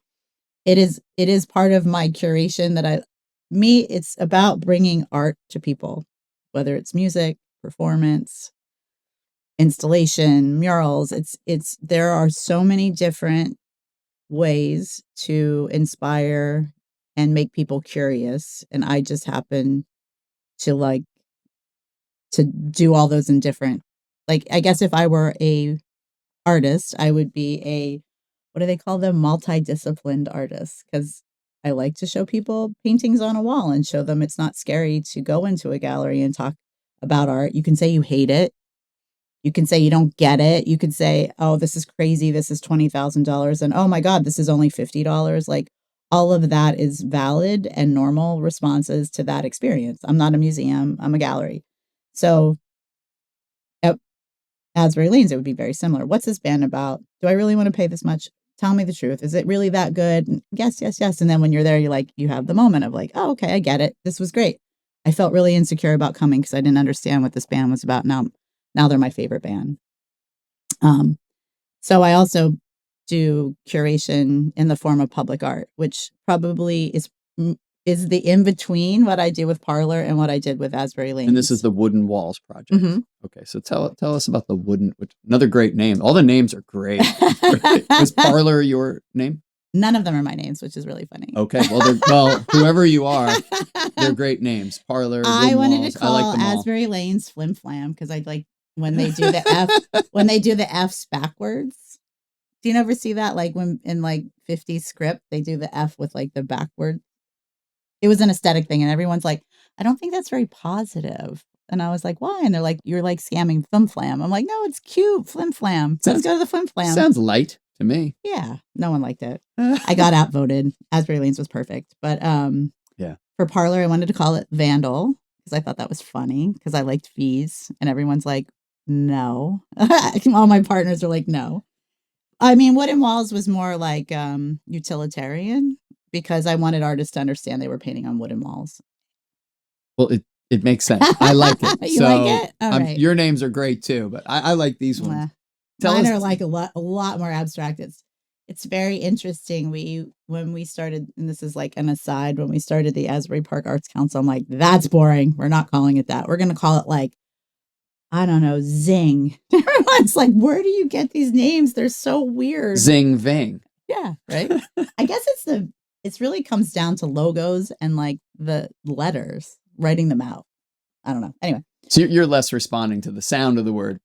S2: It is part of my curation that it's about bringing art to people, whether it's music, performance, installation, murals. There are so many different ways to inspire and make people curious. And I just happen to to do all those in different, I guess if I were a artist, I would be what do they call them? Multidisciplined artists. Because I like to show people paintings on a wall and show them it's not scary to go into a gallery and talk about art. You can say you hate it. You can say you don't get it. You could say, oh, this is crazy. This is $20,000. And oh my God, this is only $50. Like all of that is valid and normal responses to that experience. I'm not a museum. I'm a gallery. So at Asbury Lanes, it would be very similar. What's this band about? Do I really want to pay this much? Tell me the truth. Is it really that good? And yes, yes, yes. And then when you're there, you have the moment of like, oh, okay, I get it. This was great. I felt really insecure about coming because I didn't understand what this band was about. Now they're my favorite band. So I also do curation in the form of public art, which probably is the in between what I do with Parlor and what I did with Asbury Lanes.
S1: And this is the Wooden Walls project.
S2: Mm-hmm.
S1: Okay, so tell us about the wooden. Another great name. All the names are great. Was Parlor your name?
S2: None of them are my names, which is really funny.
S1: Okay, well, whoever you are, they're great names. Parlor.
S2: I wanted
S1: Walls.
S2: to call
S1: I like them all.
S2: Asbury Lanes Flim Flam because I like when they do the F when they do the F's backwards. Do you never see that? Like when in 50s script, they do the F with the backward. It was an aesthetic thing, and everyone's like, I don't think that's very positive. And I was like, why? And they're like, you're scamming Flim Flam. I'm like, no, it's cute. Flim Flam. Let's go to the Flim Flam.
S1: Sounds light to me.
S2: Yeah. No one liked it. I got outvoted. Asbury Lanes was perfect. But
S1: yeah.
S2: For Parlor, I wanted to call it Vandal because I thought that was funny because I liked fees. And everyone's like, no. All my partners are like, no. I mean, Wooden Walls was more utilitarian because I wanted artists to understand they were painting on wooden walls.
S1: Well, it makes sense. I like it.
S2: You like it? All right.
S1: Your names are great too, but I like these ones.
S2: Mine are a lot more abstract. It's very interesting. When we started, and this is an aside, when we started the Asbury Park Arts Council, I'm like, that's boring. We're not calling it that. We're going to call it I don't know, Zing. Everyone's like, where do you get these names? They're so weird.
S1: Zing Ving.
S2: Yeah, right. I guess it really comes down to logos and the letters, writing them out. I don't know. Anyway.
S1: So you're less responding to the sound of the word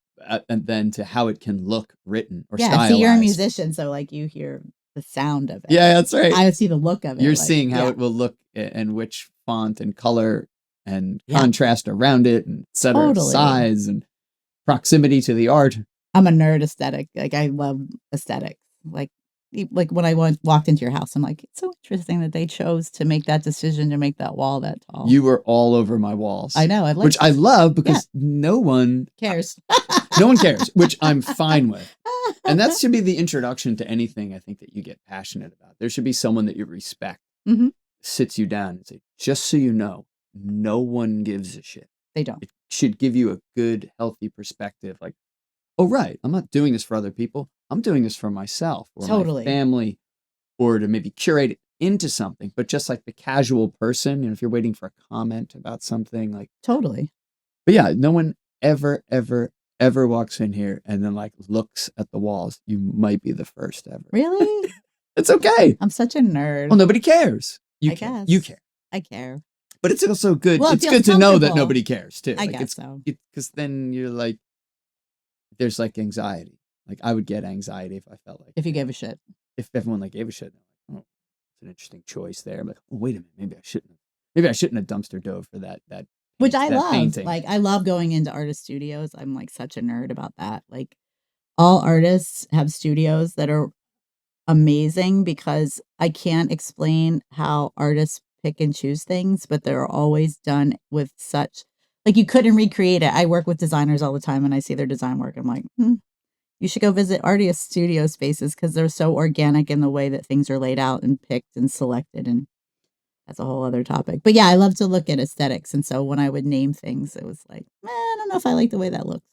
S1: and then to how it can look written or stylized.
S2: See, you're a musician, so you hear the sound of it.
S1: Yeah, that's right.
S2: I see the look of it.
S1: You're seeing how it will look and which font and color and contrast around it and et cetera,
S2: totally.
S1: Size and proximity to the art.
S2: I'm a nerd aesthetic. I love aesthetics. When I walked into your house, I'm like, it's so interesting that they chose to make that decision to make that wall that tall.
S1: You were all over my walls.
S2: I know.
S1: Which I love because no one
S2: cares.
S1: No one cares, which I'm fine with. And that should be the introduction to anything I think that you get passionate about. There should be someone that you respect, sits you down and say, just so you know, no one gives a shit.
S2: They don't.
S1: It should give you a good, healthy perspective. Oh, right, I'm not doing this for other people. I'm doing this for myself or my family, or to maybe curate it into something. But just like the casual person, if you're waiting for a comment about something,
S2: totally.
S1: But yeah, no one ever walks in here and then looks at the walls. You might be the first ever.
S2: Really?
S1: It's okay.
S2: I'm such a nerd.
S1: Well, nobody cares.
S2: I guess.
S1: You care.
S2: I care.
S1: But it's also good.
S2: Well,
S1: it's good to know that nobody cares too.
S2: I guess so.
S1: Because then you're there's anxiety. I would get anxiety if I felt
S2: if you gave a shit.
S1: If everyone gave a shit, oh, it's an interesting choice there. I'm like, oh, wait a minute, maybe I shouldn't have dumpster dove for that.
S2: Which I love.
S1: Painting.
S2: I love going into artist studios. I'm such a nerd about that. All artists have studios that are amazing because I can't explain how artists pick and choose things, but they're always done with such like you couldn't recreate it. I work with designers all the time and I see their design work. I'm like, you should go visit artist studio spaces because they're so organic in the way that things are laid out and picked and selected. And that's a whole other topic. But yeah, I love to look at aesthetics. And so when I would name things, it was like, I don't know if I like the way that looks.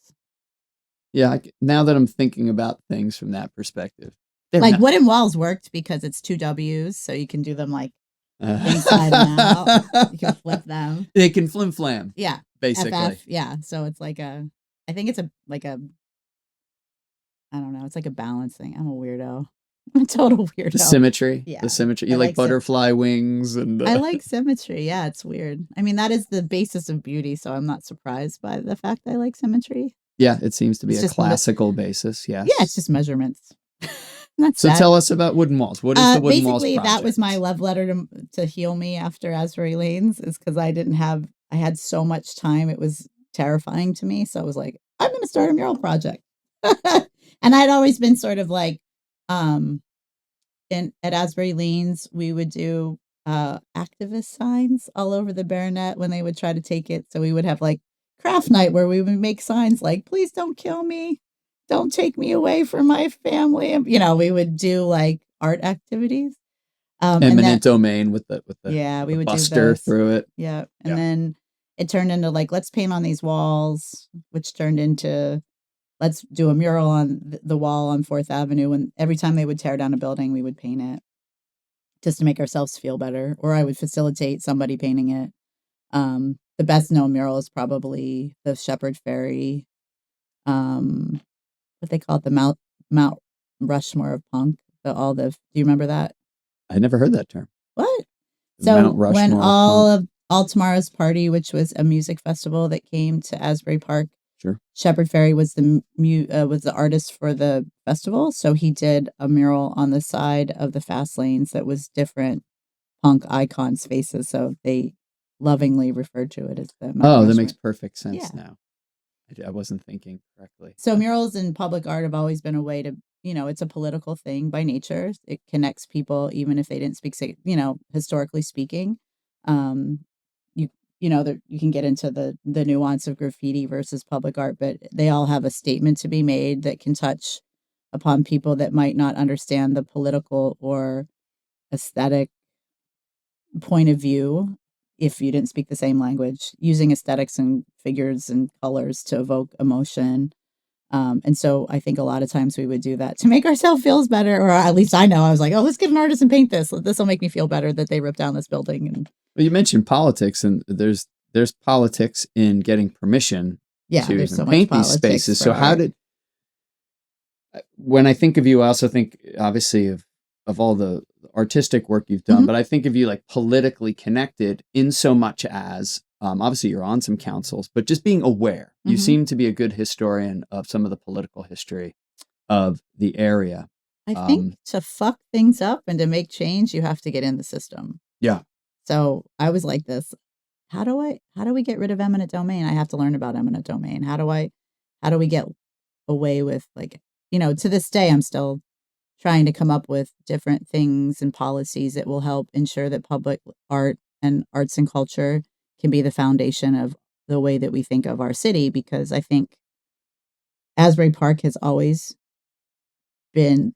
S1: Yeah, now that I'm thinking about things from that perspective.
S2: Like wooden walls worked because it's 2 W's, so you can do them like inside and out. You can flip them.
S1: They can flim flam.
S2: Yeah.
S1: Basically.
S2: FF, yeah. So it's like I think it's I don't know. It's like a balance thing. I'm a weirdo. I'm a total weirdo.
S1: The symmetry.
S2: Yeah.
S1: The symmetry. You like butterfly wings and
S2: I like symmetry. Yeah, it's weird. I mean, that is the basis of beauty, so I'm not surprised by the fact I like symmetry.
S1: Yeah, it seems to be a classical basis. Yes.
S2: Yeah, it's just measurements.
S1: So tell us about wooden walls. What is the wooden walls project?
S2: Basically, that was my love letter to heal me after Asbury Lanes, is because I had so much time. It was terrifying to me. So I was like, I'm going to start a mural project. And I'd always been sort of like, at Asbury Lanes, we would do activist signs all over the Baronet when they would try to take it. So we would have like craft night where we would make signs like, please don't kill me. Don't take me away from my family. And, we would do like art activities.
S1: Eminent domain with the
S2: we would
S1: buster
S2: do
S1: through it.
S2: Yeah. And then it turned into like, let's paint on these walls, which turned into let's do a mural on the wall on 4th Avenue. And every time they would tear down a building, we would paint it just to make ourselves feel better. Or I would facilitate somebody painting it. The best known mural is probably the Shepherd Ferry. What they call it, the Mount Rushmore of punk. Do you remember that?
S1: I never heard that term.
S2: What?
S1: So
S2: when all Tomorrow's Party, which was a music festival that came to Asbury Park,
S1: sure,
S2: Shepherd Ferry was the artist for the festival. So he did a mural on the side of the fast lanes that was different punk icons' faces. So they lovingly referred to it as the Mount Rushmore.
S1: That makes perfect sense now. I wasn't thinking correctly.
S2: So murals in public art have always been a way to, it's a political thing by nature. It connects people, even if they didn't speak, historically speaking. You can get into the nuance of graffiti versus public art, but they all have a statement to be made that can touch upon people that might not understand the political or aesthetic point of view. If you didn't speak the same language, using aesthetics and figures and colors to evoke emotion. And so I think a lot of times we would do that to make ourselves feel better, or at least I know I was like, oh, let's get an artist and paint this. This will make me feel better that they ripped down this building. And
S1: well, you mentioned politics, and there's politics in getting permission to even paint these spaces. So when I think of you, I also think obviously of all the artistic work you've done, but I think of you like politically connected in so much as obviously you're on some councils, but just being aware. You seem to be a good historian of some of the political history of the area.
S2: I think to fuck things up and to make change, you have to get in the system.
S1: Yeah.
S2: So I was like this, how do we get rid of eminent domain? I have to learn about eminent domain. How do we get away with to this day, I'm still trying to come up with different things and policies that will help ensure that public art and arts and culture can be the foundation of the way that we think of our city, because I think Asbury Park has always been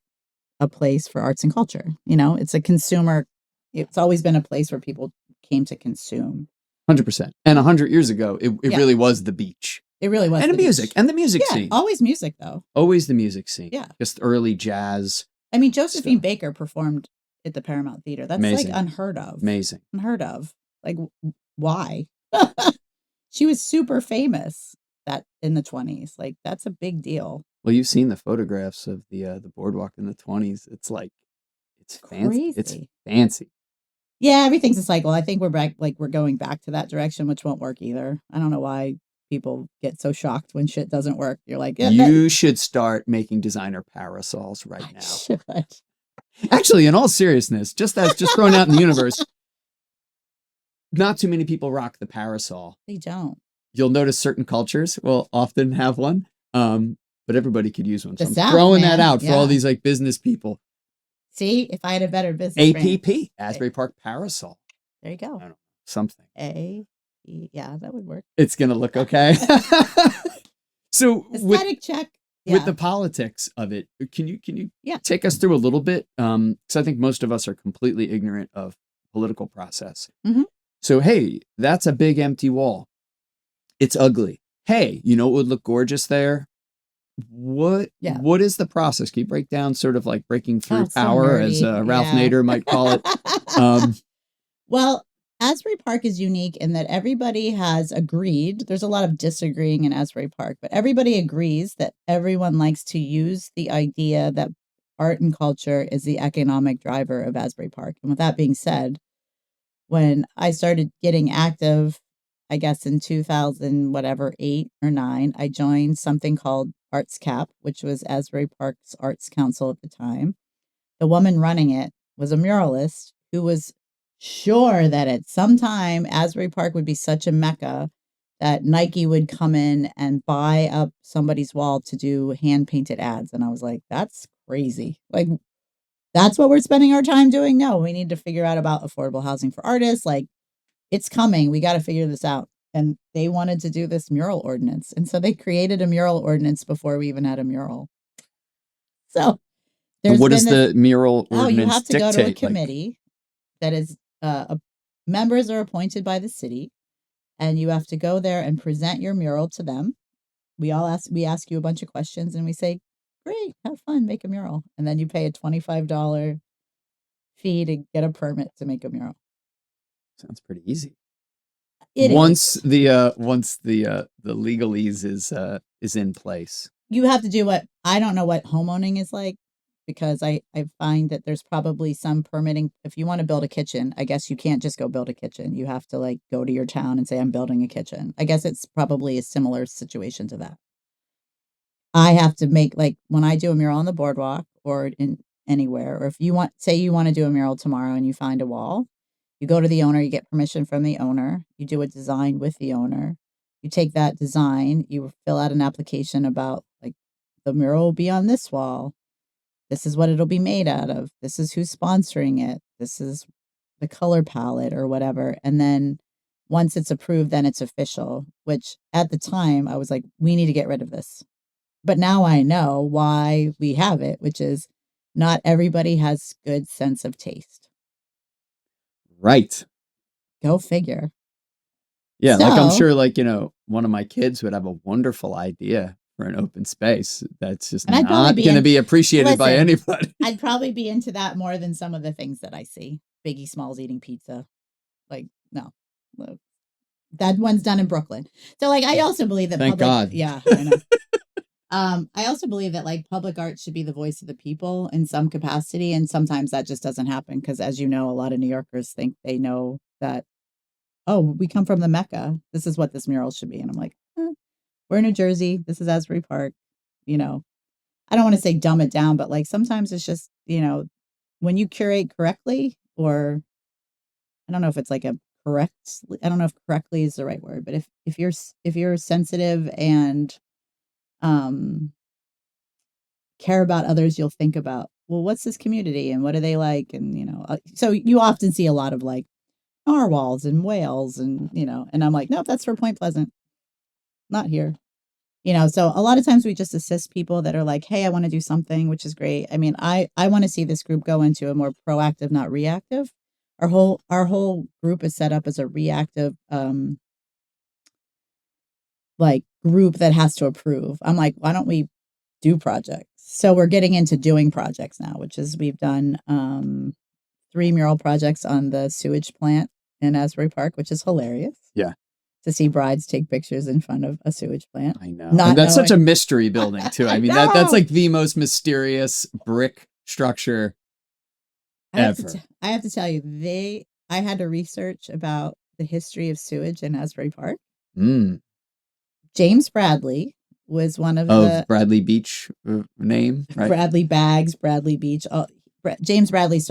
S2: a place for arts and culture. It's always been a place where people came to consume.
S1: 100%. And 100 years ago, it really was the beach.
S2: It really was.
S1: And the music. And the music scene.
S2: Always music, though.
S1: Always the music scene.
S2: Yeah.
S1: Just early jazz.
S2: I mean, Josephine Baker performed at the Paramount Theater. That's
S1: amazing.
S2: Like unheard of.
S1: Amazing.
S2: Unheard of. Like, why? She was super famous in the 20s. Like, that's a big deal.
S1: Well, you've seen the photographs of the boardwalk in the 20s. It's like, it's fancy.
S2: Crazy.
S1: It's fancy.
S2: Yeah, everything's a cycle. I think we're going back to that direction, which won't work either. I don't know why people get so shocked when shit doesn't work. You're like,
S1: you should start making designer parasols right now.
S2: I should.
S1: Actually, in all seriousness, just thrown out in the universe, not too many people rock the parasol.
S2: They don't.
S1: You'll notice certain cultures will often have one, but everybody could use one. So
S2: I'm
S1: throwing that out for all these like business people.
S2: See, if I had a better business
S1: APP, Asbury Park Parasol.
S2: There you go.
S1: I don't know, something.
S2: APP. Yeah, that would work.
S1: It's going to look okay. So
S2: Aesthetic check.
S1: with
S2: Yeah.
S1: the politics of it, can you
S2: Yeah.
S1: take us through a little bit? Because I think most of us are completely ignorant of political process.
S2: Mhm.
S1: So, hey, that's a big empty wall. It's ugly. Hey, you know what would look gorgeous there? What is the process? Can you break down sort of like breaking through
S2: it's so
S1: power, as
S2: nerdy.
S1: Ralph
S2: Yeah.
S1: Nader might call it?
S2: Well, Asbury Park is unique in that everybody has agreed. There's a lot of disagreeing in Asbury Park, but everybody agrees that everyone likes to use the idea that art and culture is the economic driver of Asbury Park. And with that being said, when I started getting active, I guess in 2000, whatever, 8 or 9, I joined something called Arts Cap, which was Asbury Park's Arts Council at the time. The woman running it was a muralist who was sure that at some time Asbury Park would be such a mecca that Nike would come in and buy up somebody's wall to do hand painted ads. And I was like, that's crazy. Like, that's what we're spending our time doing? No, we need to figure out about affordable housing for artists. Like, it's coming. We got to figure this out. And they wanted to do this mural ordinance. And so they created a mural ordinance before we even had a mural. So
S1: what does the mural ordinance
S2: you have to go to a
S1: dictate?
S2: committee that is members are appointed by the city, and you have to go there and present your mural to them. We ask you a bunch of questions, and we say, great, have fun, make a mural. And then you pay a $25 fee to get a permit to make a mural.
S1: Sounds pretty easy.
S2: Once
S1: the legalese is in place.
S2: You have to do what I don't know what homeowning is like, because I find that there's probably some permitting. If you want to build a kitchen, I guess you can't just go build a kitchen. You have to like go to your town and say, I'm building a kitchen. I guess it's probably a similar situation to that. I have to make, like, when I do a mural on the boardwalk or in anywhere, or if you want, say you want to do a mural tomorrow and you find a wall, you go to the owner, you get permission from the owner, you do a design with the owner, you take that design, you fill out an application about, like, the mural will be on this wall. This is what it'll be made out of. This is who's sponsoring it. This is the color palette or whatever. And then once it's approved, then it's official, which at the time I was like, we need to get rid of this. But now I know why we have it, which is not everybody has good sense of taste.
S1: Right.
S2: Go figure.
S1: Yeah, like I'm sure, like, one of my kids would have a wonderful idea for an open space that's just not going to be appreciated by anybody.
S2: I'd probably be into that more than some of the things that I see. Biggie Smalls eating pizza. Like, no. That one's done in Brooklyn. So, like, I also believe that
S1: Thank God.
S2: Yeah, I know. I also believe that, like, public art should be the voice of the people in some capacity. And sometimes that just doesn't happen because, as you know, a lot of New Yorkers think they know that, oh, we come from the Mecca. This is what this mural should be. And I'm like, we're in New Jersey. This is Asbury Park. I don't want to say dumb it down, but, like, sometimes it's just, when you curate correctly, or I don't know if it's like I don't know if correctly is the right word, but if you're sensitive and care about others, you'll think about, well, what's this community and what do they like? And, so you often see a lot of, like, narwhals and whales and, and I'm like, nope, that's for Point Pleasant. Not here. So a lot of times we just assist people that are like, hey, I want to do something, which is great. I mean, I want to see this group go into a more proactive, not reactive. Our whole group is set up as a reactive, like, group that has to approve. I'm like, why don't we do projects? So we're getting into doing projects now, which is we've done 3 mural projects on the sewage plant in Asbury Park, which is hilarious.
S1: Yeah.
S2: To see brides take pictures in front of a sewage plant.
S1: I know. And that's such a mystery building too. I mean, that's like the most mysterious brick structure ever.
S2: I have to tell you, I had to research about the history of sewage in Asbury Park. James Bradley was one of the
S1: Bradley Beach name, right?
S2: Bradley Bags, Bradley Beach. James Bradley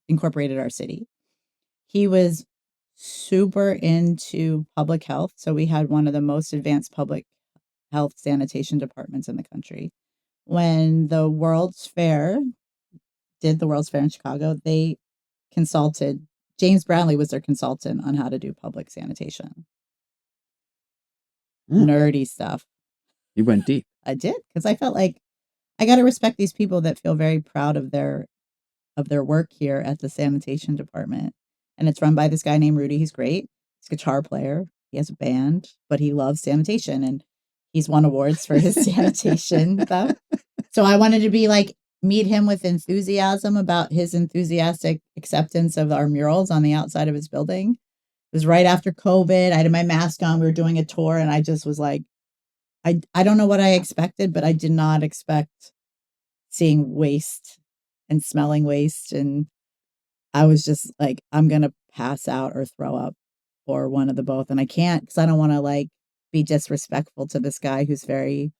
S2: incorporated our city. He was super into public health. So we had one of the most advanced public health sanitation departments in the country. When the World's Fair did the World's Fair in Chicago, they consulted, James Bradley was their consultant on how to do public sanitation. nerdy stuff.
S1: You went deep.
S2: I did, because I felt like I got to respect these people that feel very proud of their work here at the sanitation department. And it's run by this guy named Rudy. He's great. He's a guitar player. He has a band, but he loves sanitation, and he's won awards for his sanitation stuff. So I wanted to be like, meet him with enthusiasm about his enthusiastic acceptance of our murals on the outside of his building. It was right after COVID. I had my mask on. We were doing a tour, and I just was like, I don't know what I expected, but I did not expect seeing waste and smelling waste. And I was just like, I'm going to pass out or throw up or one of the both. And I can't, because I don't want to like be disrespectful to this guy who's very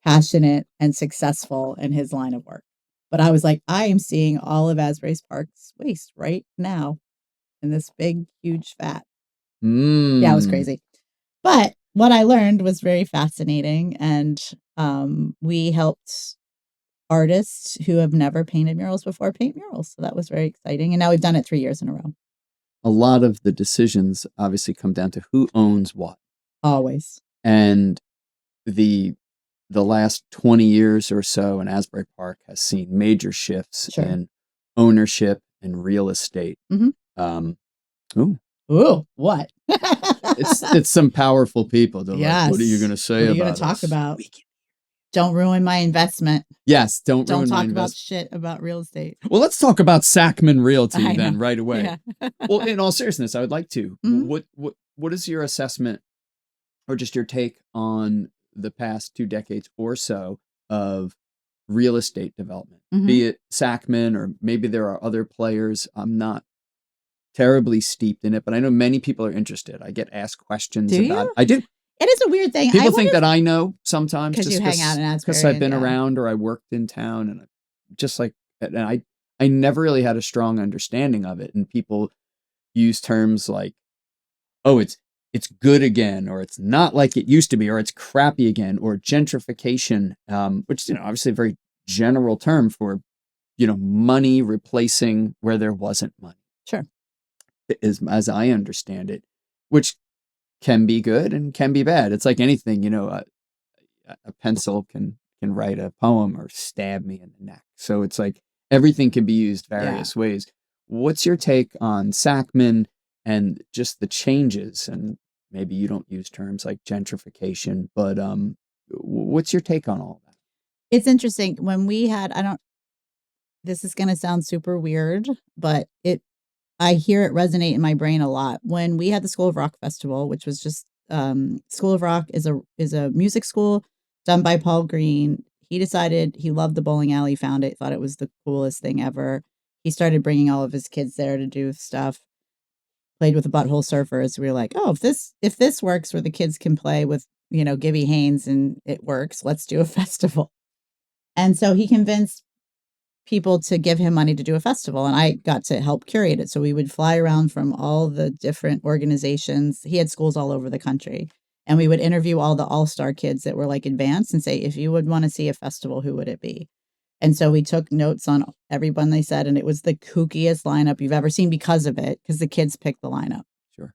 S2: passionate and successful in his line of work. But I was like, I am seeing all of Asbury Park's waste right now in this big, huge vat. Yeah, it was crazy. But what I learned was very fascinating. And we helped artists who have never painted murals before paint murals. So that was very exciting. And now we've done it 3 years in a row.
S1: A lot of the decisions obviously come down to who owns what.
S2: Always.
S1: And the last 20 years or so in Asbury Park has seen major shifts in ownership and real estate.
S2: Ooh, what?
S1: it's some powerful people. Like, what are you going to say about it? What are you going to
S2: talk about? Don't ruin my investment.
S1: Yes, don't ruin my
S2: talk
S1: investment.
S2: About shit about real estate.
S1: Well, let's talk about Sackman Realty then right away.
S2: Yeah.
S1: Well, in all seriousness, I would like to. What is your assessment or just your take on the past 2 decades or so of real estate development, be it Sackman or maybe there are other players? I'm not terribly steeped in it, but I know many people are interested. I get asked questions about it. I do.
S2: It is a weird thing.
S1: People think that I know sometimes
S2: because you hang out in Asbury,
S1: because I've been around or I worked in town, and just like, and I never really had a strong understanding of it. And people use terms like, oh, it's good again, or it's not like it used to be, or it's crappy again, or gentrification, which, obviously a very general term for, money replacing where there wasn't money.
S2: Sure.
S1: As I understand it, which can be good and can be bad. It's like anything, a pencil can write a poem or stab me in the neck. So it's like everything can be used various ways. What's your take on Sackman and just the changes? And maybe you don't use terms like gentrification, but what's your take on all that?
S2: It's interesting. When we had, this is going to sound super weird, but I hear it resonate in my brain a lot. When we had the School of Rock Festival, which was just School of Rock is a music school done by Paul Green. He decided he loved the bowling alley, found it, thought it was the coolest thing ever. He started bringing all of his kids there to do stuff. Played with the Butthole Surfers. We were like, oh, if this works, where the kids can play with Gibby Haynes and it works, let's do a festival. And so he convinced people to give him money to do a festival, and I got to help curate it. So we would fly around from all the different organizations. He had schools all over the country, and we would interview all the all-star kids that were like advanced and say, if you would want to see a festival, who would it be? And so we took notes on everyone they said, and it was the kookiest lineup you've ever seen because of it, because the kids picked the lineup.
S1: Sure.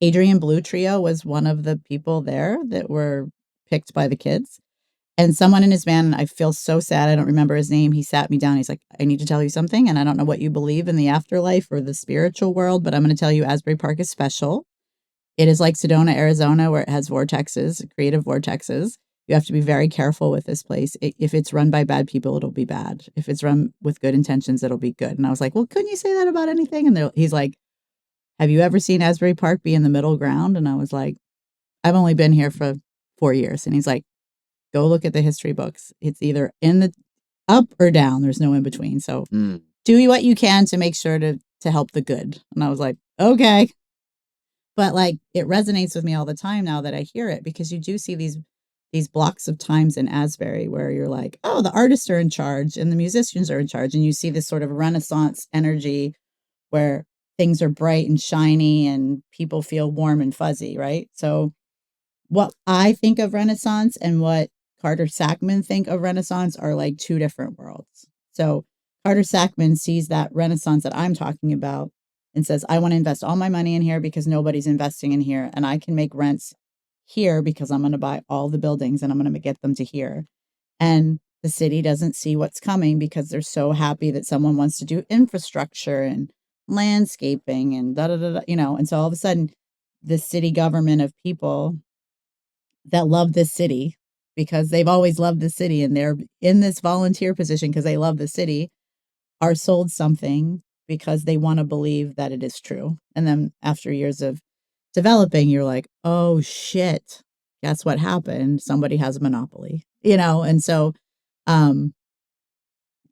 S2: Adrian Blue Trio was one of the people there that were picked by the kids. And someone in his band, I feel so sad, I don't remember his name. He sat me down. He's like, I need to tell you something. And I don't know what you believe in the afterlife or the spiritual world, but I'm going to tell you Asbury Park is special. It is like Sedona, Arizona, where it has vortexes, creative vortexes. You have to be very careful with this place. If it's run by bad people, it'll be bad. If it's run with good intentions, it'll be good. And I was like, well, couldn't you say that about anything? And he's like, have you ever seen Asbury Park be in the middle ground? And I was like, I've only been here for 4 years. And he's like, go look at the history books. It's either in the up or down. There's no in between. So do what you can to make sure to help the good. And I was like, okay. But like, it resonates with me all the time now that I hear it, because you do see these blocks of times in Asbury where you're like, oh, the artists are in charge and the musicians are in charge. And you see this sort of Renaissance energy where things are bright and shiny and people feel warm and fuzzy, right? So what I think of Renaissance and what Carter Sackman think of Renaissance are like two different worlds. So Carter Sackman sees that Renaissance that I'm talking about and says, I want to invest all my money in here because nobody's investing in here, and I can make rents here because I'm going to buy all the buildings and I'm going to get them to here. And the city doesn't see what's coming because they're so happy that someone wants to do infrastructure and landscaping and da da da, da, and so all of a sudden the city government of people that love this city because they've always loved the city and they're in this volunteer position because they love the city are sold something because they want to believe that it is true. And then after years of developing, you're like, oh shit, guess what happened? Somebody has a monopoly, And so um,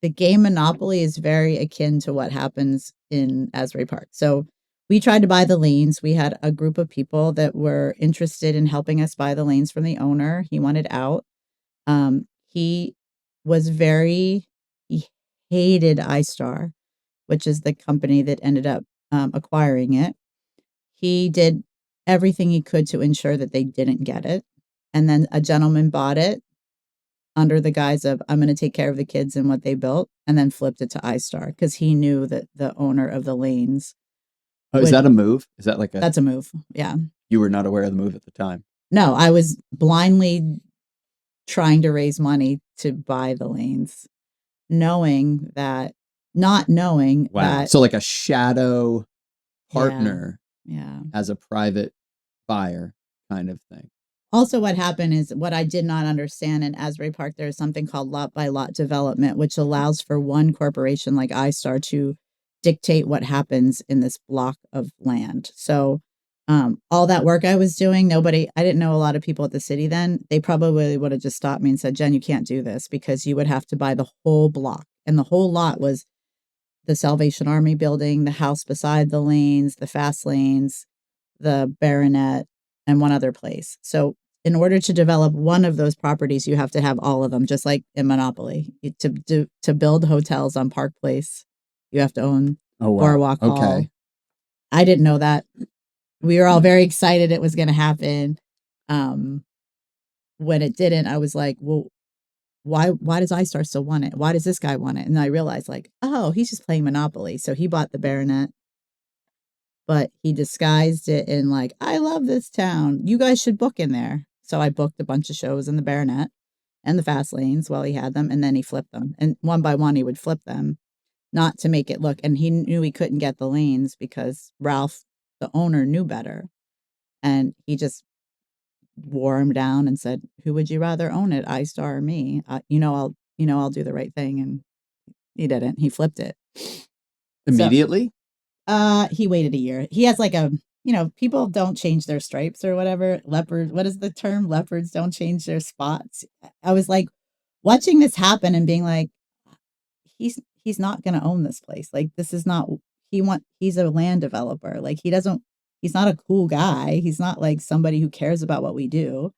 S2: the game Monopoly is very akin to what happens in Asbury Park. So we tried to buy the lanes. We had a group of people that were interested in helping us buy the lanes from the owner. He wanted out. He was he hated iStar, which is the company that ended up acquiring it. He did everything he could to ensure that they didn't get it. And then a gentleman bought it under the guise of, I'm going to take care of the kids and what they built, and then flipped it to iStar because he knew that the owner of the lanes.
S1: Is that a move? Is that like
S2: That's a move. Yeah.
S1: You were not aware of the move at the time?
S2: No, I was blindly trying to raise money to buy the lanes, not knowing that.
S1: So like a shadow partner
S2: yeah.
S1: as a private buyer kind of thing.
S2: Also, what happened is what I did not understand in Asbury Park, there is something called lot by lot development, which allows for one corporation like iStar to dictate what happens in this block of land. So all that work I was doing, I didn't know a lot of people at the city then. They probably would have just stopped me and said, Jen, you can't do this because you would have to buy the whole block. And the whole lot was the Salvation Army building, the house beside the lanes, the fast lanes, the Baronet, and one other place. So in order to develop one of those properties, you have to have all of them, just like in Monopoly. To build hotels on Park Place, you have to own Boardwalk Hall. I didn't know that. We were all very excited it was going to happen. When it didn't, I was like, well, why does iStar still want it? Why does this guy want it? And I realized like, oh, he's just playing Monopoly. So he bought the Baronet, but he disguised it in like, I love this town. You guys should book in there. So I booked a bunch of shows in the Baronet and the fast lanes while he had them. And then he flipped them. And one by one, he would flip them, not to make it look. And he knew he couldn't get the lanes because Ralph, the owner, knew better. And he just wore him down and said, who would you rather own it, iStar or me? I'll do the right thing. And he didn't. He flipped it.
S1: Immediately?
S2: He waited a year. He has like people don't change their stripes or whatever. Leopard, what is the term? Leopards don't change their spots. I was like watching this happen and being like, he's not going to own this place. Like, this is not, he's a land developer. Like, he's not a cool guy. He's not like somebody who cares about what we do.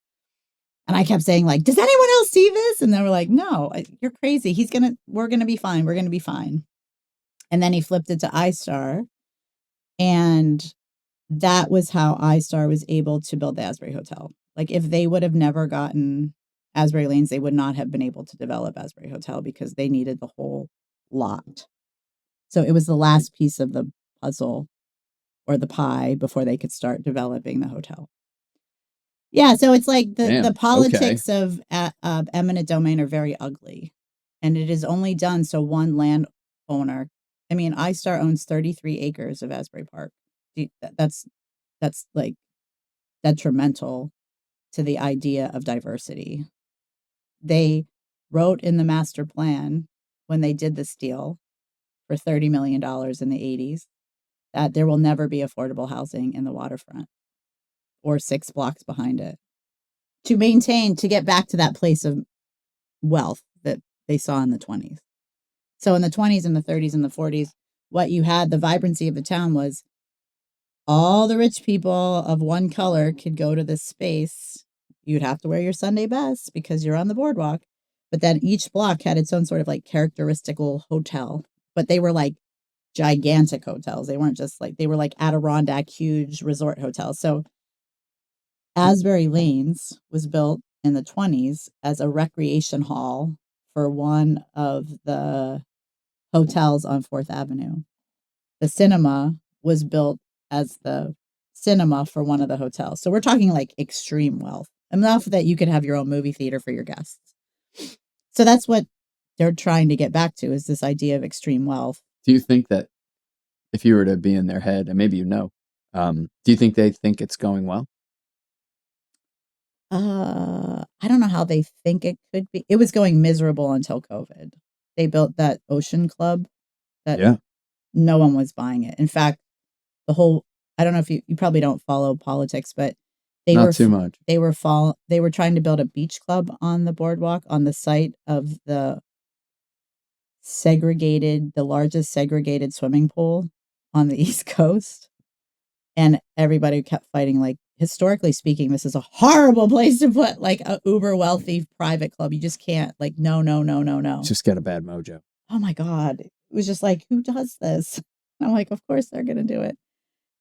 S2: And I kept saying like, does anyone else see this? And they were like, no, you're crazy. We're going to be fine. We're going to be fine. And then he flipped it to iStar. And that was how iStar was able to build the Asbury Hotel. Like, if they would have never gotten Asbury Lanes, they would not have been able to develop Asbury Hotel because they needed the whole lot. So it was the last piece of the puzzle or the pie before they could start developing the hotel. Yeah, so it's like the politics of eminent domain are very ugly. And it is only done so one landowner. I mean, iStar owns 33 acres of Asbury Park. That's like detrimental to the idea of diversity. They wrote in the master plan when they did this deal for $30 million in the 80s that there will never be affordable housing in the waterfront or 6 blocks behind it to get back to that place of wealth that they saw in the 20s. So in the 20s and the 30s and the 40s, what you had, the vibrancy of the town was all the rich people of one color could go to this space. You'd have to wear your Sunday best because you're on the boardwalk. But then each block had its own sort of like characteristical hotel. But they were like gigantic hotels. They weren't just like, they were like Adirondack, huge resort hotels. So Asbury Lanes was built in the 20s as a recreation hall for one of the hotels on 4th Avenue. The cinema was built as the cinema for one of the hotels. So we're talking like extreme wealth, enough that you could have your own movie theater for your guests. So that's what they're trying to get back to, is this idea of extreme wealth.
S1: Do you think that if you were to be in their head, and maybe do you think they think it's going well?
S2: I don't know how they think it could be. It was going miserable until COVID. They built that ocean club that
S1: Yeah.
S2: no one was buying it. In fact, the whole, I don't know if you probably don't follow politics, but they
S1: Not
S2: were
S1: too much.
S2: they were trying to build a beach club on the boardwalk on the site of the largest segregated swimming pool on the East Coast. And everybody kept fighting, like, historically speaking, this is a horrible place to put like a uber wealthy private club. You just can't, like, no.
S1: Just get a bad mojo.
S2: Oh my God. It was just like, who does this? And I'm like, of course they're going to do it.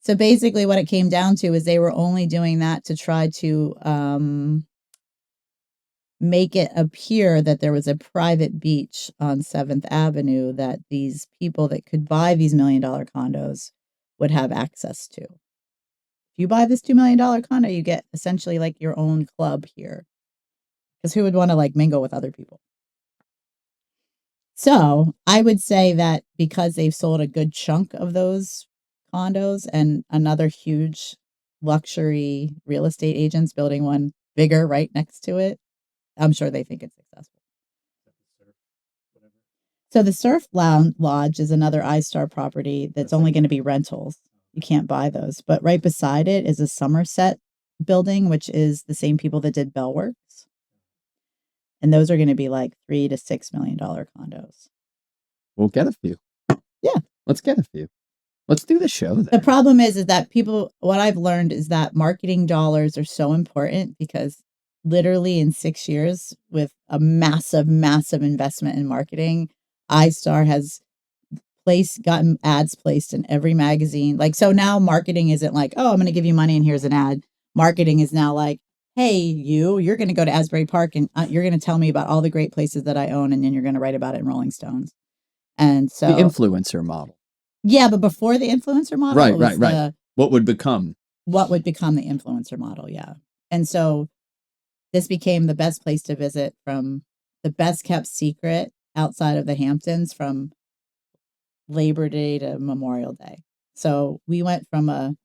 S2: So basically what it came down to is they were only doing that to try to make it appear that there was a private beach on 7th Avenue that these people that could buy these $1 million condos would have access to. If you buy this $2 million condo, you get essentially like your own club here. Because who would want to like mingle with other people? So I would say that because they've sold a good chunk of those condos and another huge luxury real estate agents building one bigger right next to it, I'm sure they think it's successful. So the Surf Lodge is another iStar property that's only going to be rentals. You can't buy those. But right beside it is a Somerset building, which is the same people that did Bellworks. And those are going to be like $3 to $6 million condos.
S1: We'll get a few.
S2: Yeah.
S1: Let's get a few. Let's do the show then.
S2: The problem is that people, what I've learned is that marketing dollars are so important, because literally in 6 years, with a massive investment in marketing, iStar has gotten ads placed in every magazine. Like, so now marketing isn't like, oh, I'm going to give you money and here's an ad. Marketing is now like, hey, you're going to go to Asbury Park and you're going to tell me about all the great places that I own, and then you're going to write about it in Rolling Stones. And so
S1: the influencer model.
S2: Yeah, but before the influencer model,
S1: right. What would become
S2: the influencer model? Yeah. And so this became the best place to visit, from the best kept secret outside of the Hamptons, from Labor Day to Memorial Day. So we went from a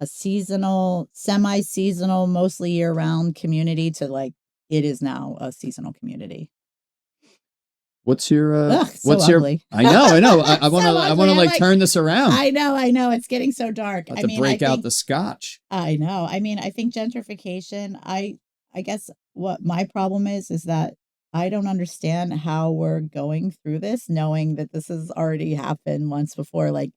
S2: seasonal, semi-seasonal, mostly year-round community to like, it is now a seasonal community.
S1: What's your
S2: ugly.
S1: I know. I want to
S2: So
S1: like
S2: like,
S1: turn this around.
S2: I know. It's getting so dark.
S1: I mean, break out the scotch.
S2: I know. I mean, I think gentrification, I guess what my problem is that I don't understand how we're going through this, knowing that this has already happened once before. Like,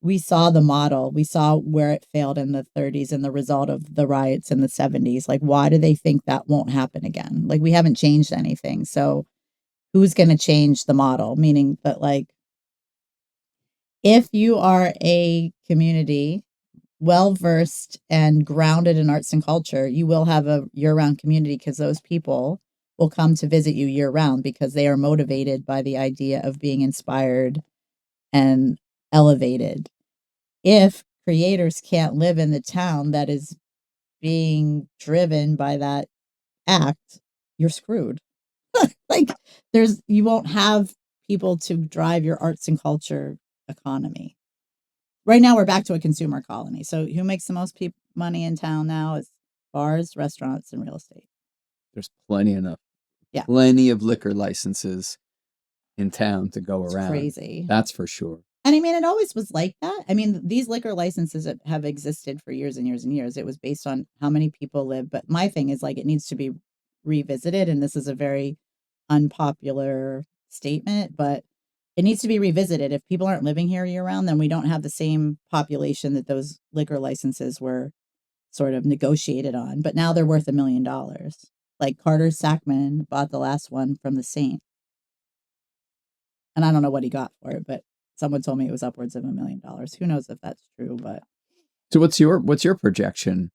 S2: we saw the model, we saw where it failed in the 30s and the result of the riots in the 70s. Like, why do they think that won't happen again? Like, we haven't changed anything. So who's going to change the model? Meaning that, like, if you are a community well-versed and grounded in arts and culture, you will have a year-round community, because those people will come to visit you year-round because they are motivated by the idea of being inspired and elevated. If creators can't live in the town that is being driven by that act, you're screwed. Like, you won't have people to drive your arts and culture economy. Right now, we're back to a consumer colony. So who makes the most money in town now is bars, restaurants, and real estate.
S1: There's plenty enough.
S2: Yeah.
S1: Plenty of liquor licenses in town to go around.
S2: Crazy.
S1: That's for sure.
S2: And I mean, it always was like that. I mean, these liquor licenses have existed for years and years and years. It was based on how many people live. But my thing is, like, it needs to be revisited. And this is a very unpopular statement, but it needs to be revisited. If people aren't living here year round, then we don't have the same population that those liquor licenses were sort of negotiated on. But now they're worth $1 million. Like, Carter Sackman bought the last one from the Saint. And I don't know what he got for it, but someone told me it was upwards of $1 million. Who knows if that's true? But
S1: so what's your projection?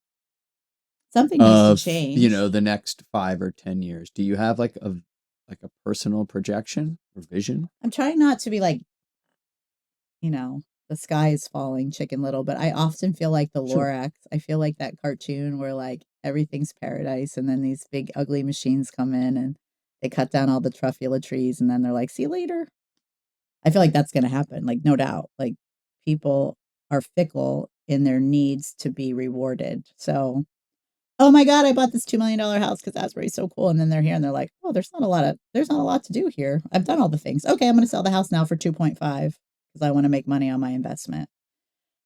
S2: Something needs to change.
S1: The next 5 or 10 years. Do you have like a personal projection or vision?
S2: I'm trying not to be like, the sky is falling, Chicken Little, but I often feel like the
S1: Sure.
S2: Lorax. I feel like that cartoon where like everything's paradise and then these big ugly machines come in and they cut down all the truffula trees and then they're like, see you later. I feel like that's going to happen, like no doubt. Like people are fickle in their needs to be rewarded. So, oh my God, I bought this $2 million house because Asbury's so cool. And then they're here and they're like, oh, there's not a lot to do here. I've done all the things. Okay, I'm going to sell the house now for 2.5 because I want to make money on my investment.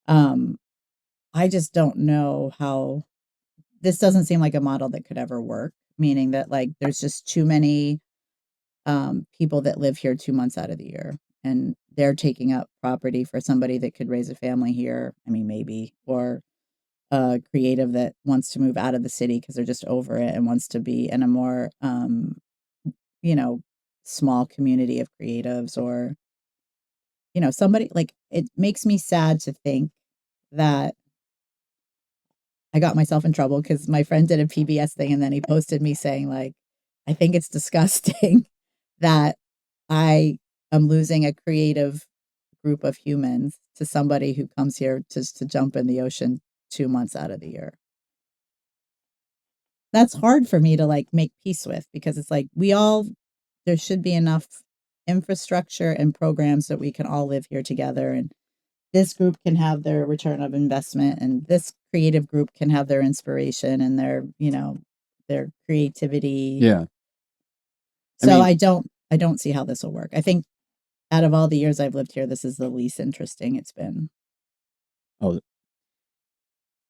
S2: I just don't know how this doesn't seem like a model that could ever work, meaning that like there's just too many people that live here 2 months out of the year and they're taking up property for somebody that could raise a family here. I mean, maybe, or a creative that wants to move out of the city because they're just over it and wants to be in a more, you know, small community of creatives, or, you know, somebody like it makes me sad to think that I got myself in trouble because my friend did a PBS thing and then he posted me saying like, I think it's disgusting that I am losing a creative group of humans to somebody who comes here just to jump in the ocean 2 months out of the year. That's hard for me to like make peace with because it's like there should be enough infrastructure and programs that we can all live here together, and this group can have their return of investment and this creative group can have their inspiration and their, you know, their creativity.
S1: Yeah.
S2: So I don't see how this will work. I think out of all the years I've lived here, this is the least interesting it's been.
S1: Oh,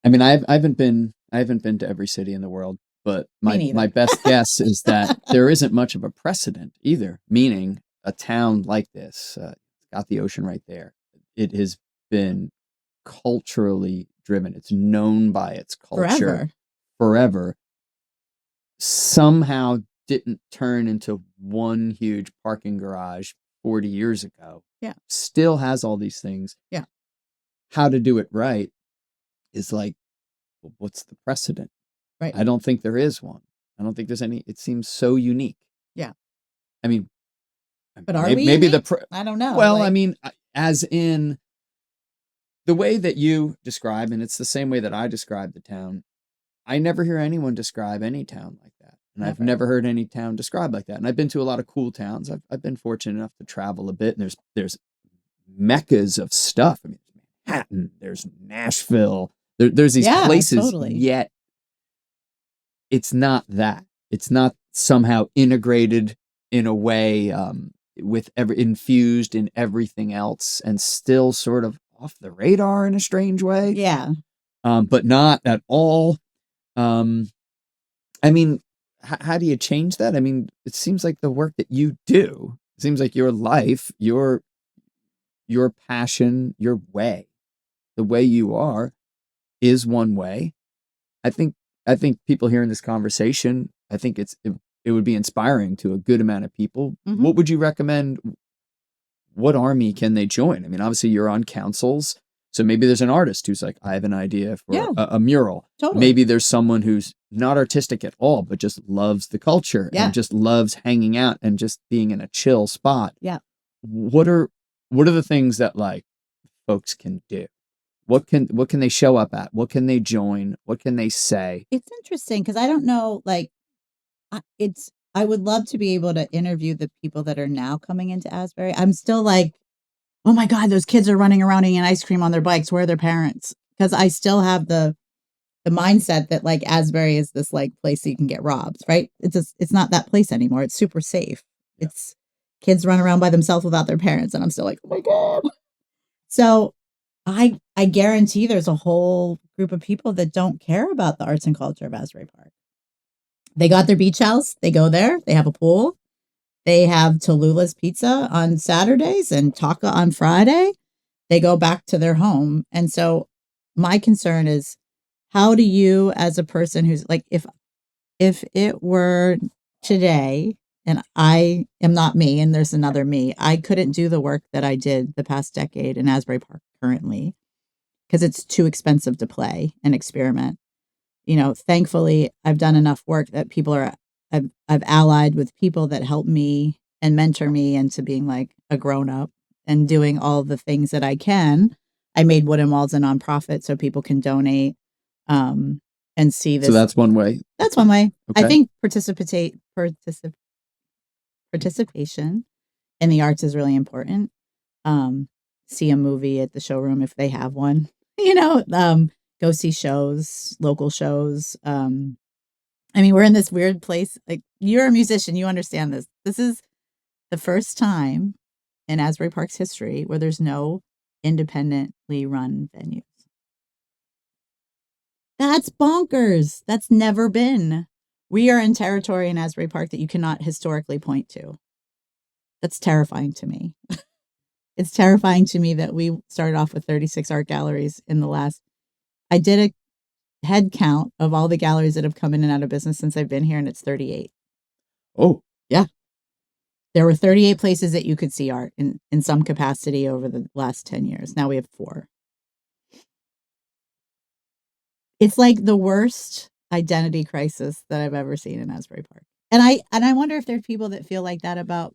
S1: I mean, I haven't been to every city in the world, but my best guess is that there isn't much of a precedent either. Meaning, a town like this, got the ocean right there. It has been culturally driven. It's known by its culture forever. Somehow didn't turn into one huge parking garage 40 years ago.
S2: Yeah.
S1: Still has all these things.
S2: Yeah.
S1: How to do it right is like, well, what's the precedent?
S2: Right.
S1: I don't think there is one. I don't think there's any. It seems so unique.
S2: Yeah.
S1: I mean,
S2: but are we?
S1: Maybe
S2: I don't know.
S1: Well, like, I mean, as in the way that you describe, and it's the same way that I describe the town. I never hear anyone describe any town like that. And I've never heard any town described like that. And I've been to a lot of cool towns. I've been fortunate enough to travel a bit, and there's meccas of stuff. I mean, there's Manhattan, there's Nashville, there's these places,
S2: totally.
S1: Yet it's not that. It's not somehow integrated in a way with infused in everything else, and still sort of off the radar in a strange way.
S2: Yeah.
S1: But not at all. I mean, how do you change that? I mean, it seems like the work that you do, it seems like your life, your passion, your way, the way you are is one way. I think people hearing this conversation, I think it would be inspiring to a good amount of people. Mm-hmm. What would you recommend? What army can they join? I mean, obviously you're on councils. So maybe there's an artist who's like, I have an idea for a mural. Totally. Maybe there's someone who's not artistic at all, but just loves the culture and just loves hanging out and just being in a chill spot.
S2: Yeah.
S1: What are the things that like folks can do? What can they show up at? What can they join? What can they say?
S2: It's interesting because I don't know, like I would love to be able to interview the people that are now coming into Asbury. I'm still like, oh my God, those kids are running around eating ice cream on their bikes. Where are their parents? Because I still have the mindset that like Asbury is this like place that you can get robbed, right? It's not that place anymore. It's super safe. Yeah. It's kids run around by themselves without their parents. And I'm still like, oh my God. So I guarantee there's a whole group of people that don't care about the arts and culture of Asbury Park. They got their beach house. They go there. They have a pool. They have Tallulah's Pizza on Saturdays and Taka on Friday. They go back to their home. And so my concern is, how do you, as a person who's like, if it were today and I am not me and there's another me, I couldn't do the work that I did the past decade in Asbury Park currently because it's too expensive to play and experiment. You know, thankfully, I've done enough work that I've allied with people that help me and mentor me into being like a grown up and doing all the things that I can I made Wooden Walls a nonprofit so people can donate and see this.
S1: So that's one way.
S2: That's one way.
S1: Okay.
S2: I think participation in the arts is really important. See a movie at the showroom if they have one. Go see shows, local shows. I mean, we're in this weird place. Like, you're a musician, you understand this. This is the first time in Asbury Park's history where there's no independently run venues. That's bonkers. That's never been. We are in territory in Asbury Park that you cannot historically point to. That's terrifying to me. It's terrifying to me that we started off with 36 art galleries in the last. I did a head count of all the galleries that have come in and out of business since I've been here, and it's 38.
S1: Oh,
S2: yeah. There were 38 places that you could see art in some capacity over the last 10 years. Now we have 4. It's like the worst identity crisis that I've ever seen in Asbury Park. And I wonder if there are people that feel like that about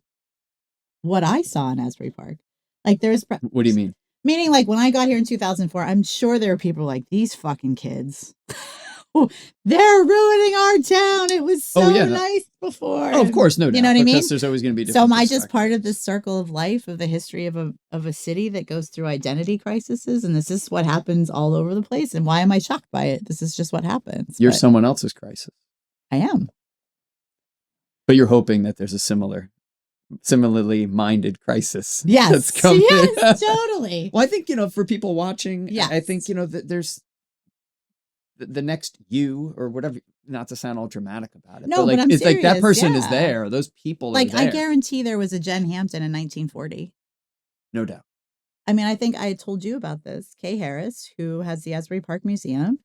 S2: what I saw in Asbury Park. Like,
S1: what do you mean?
S2: Meaning, like, when I got here in 2004, I'm sure there were people like, these fucking kids, they're ruining our town. It was so nice before.
S1: Oh, of course, no doubt.
S2: You know what I mean?
S1: Because there's always going to be different.
S2: So am I just part of this circle of life of the history of a city that goes through identity crises? And this is what happens all over the place. And why am I shocked by it? This is just what happens.
S1: You're someone else's crisis.
S2: I am.
S1: But you're hoping that there's a similarly minded crisis.
S2: Yes.
S1: That's coming.
S2: Yes, totally.
S1: Well, I think, for people watching,
S2: yes.
S1: I think, that there's the next you or whatever, not to sound all dramatic about it.
S2: No,
S1: but, like,
S2: I'm
S1: it's
S2: serious.
S1: like that person is there. Those people
S2: like,
S1: are there.
S2: I guarantee there was a Jenn Hampton in 1940.
S1: No doubt.
S2: I mean, I think I told you about this. Kay Harris, who has the Asbury Park Museum,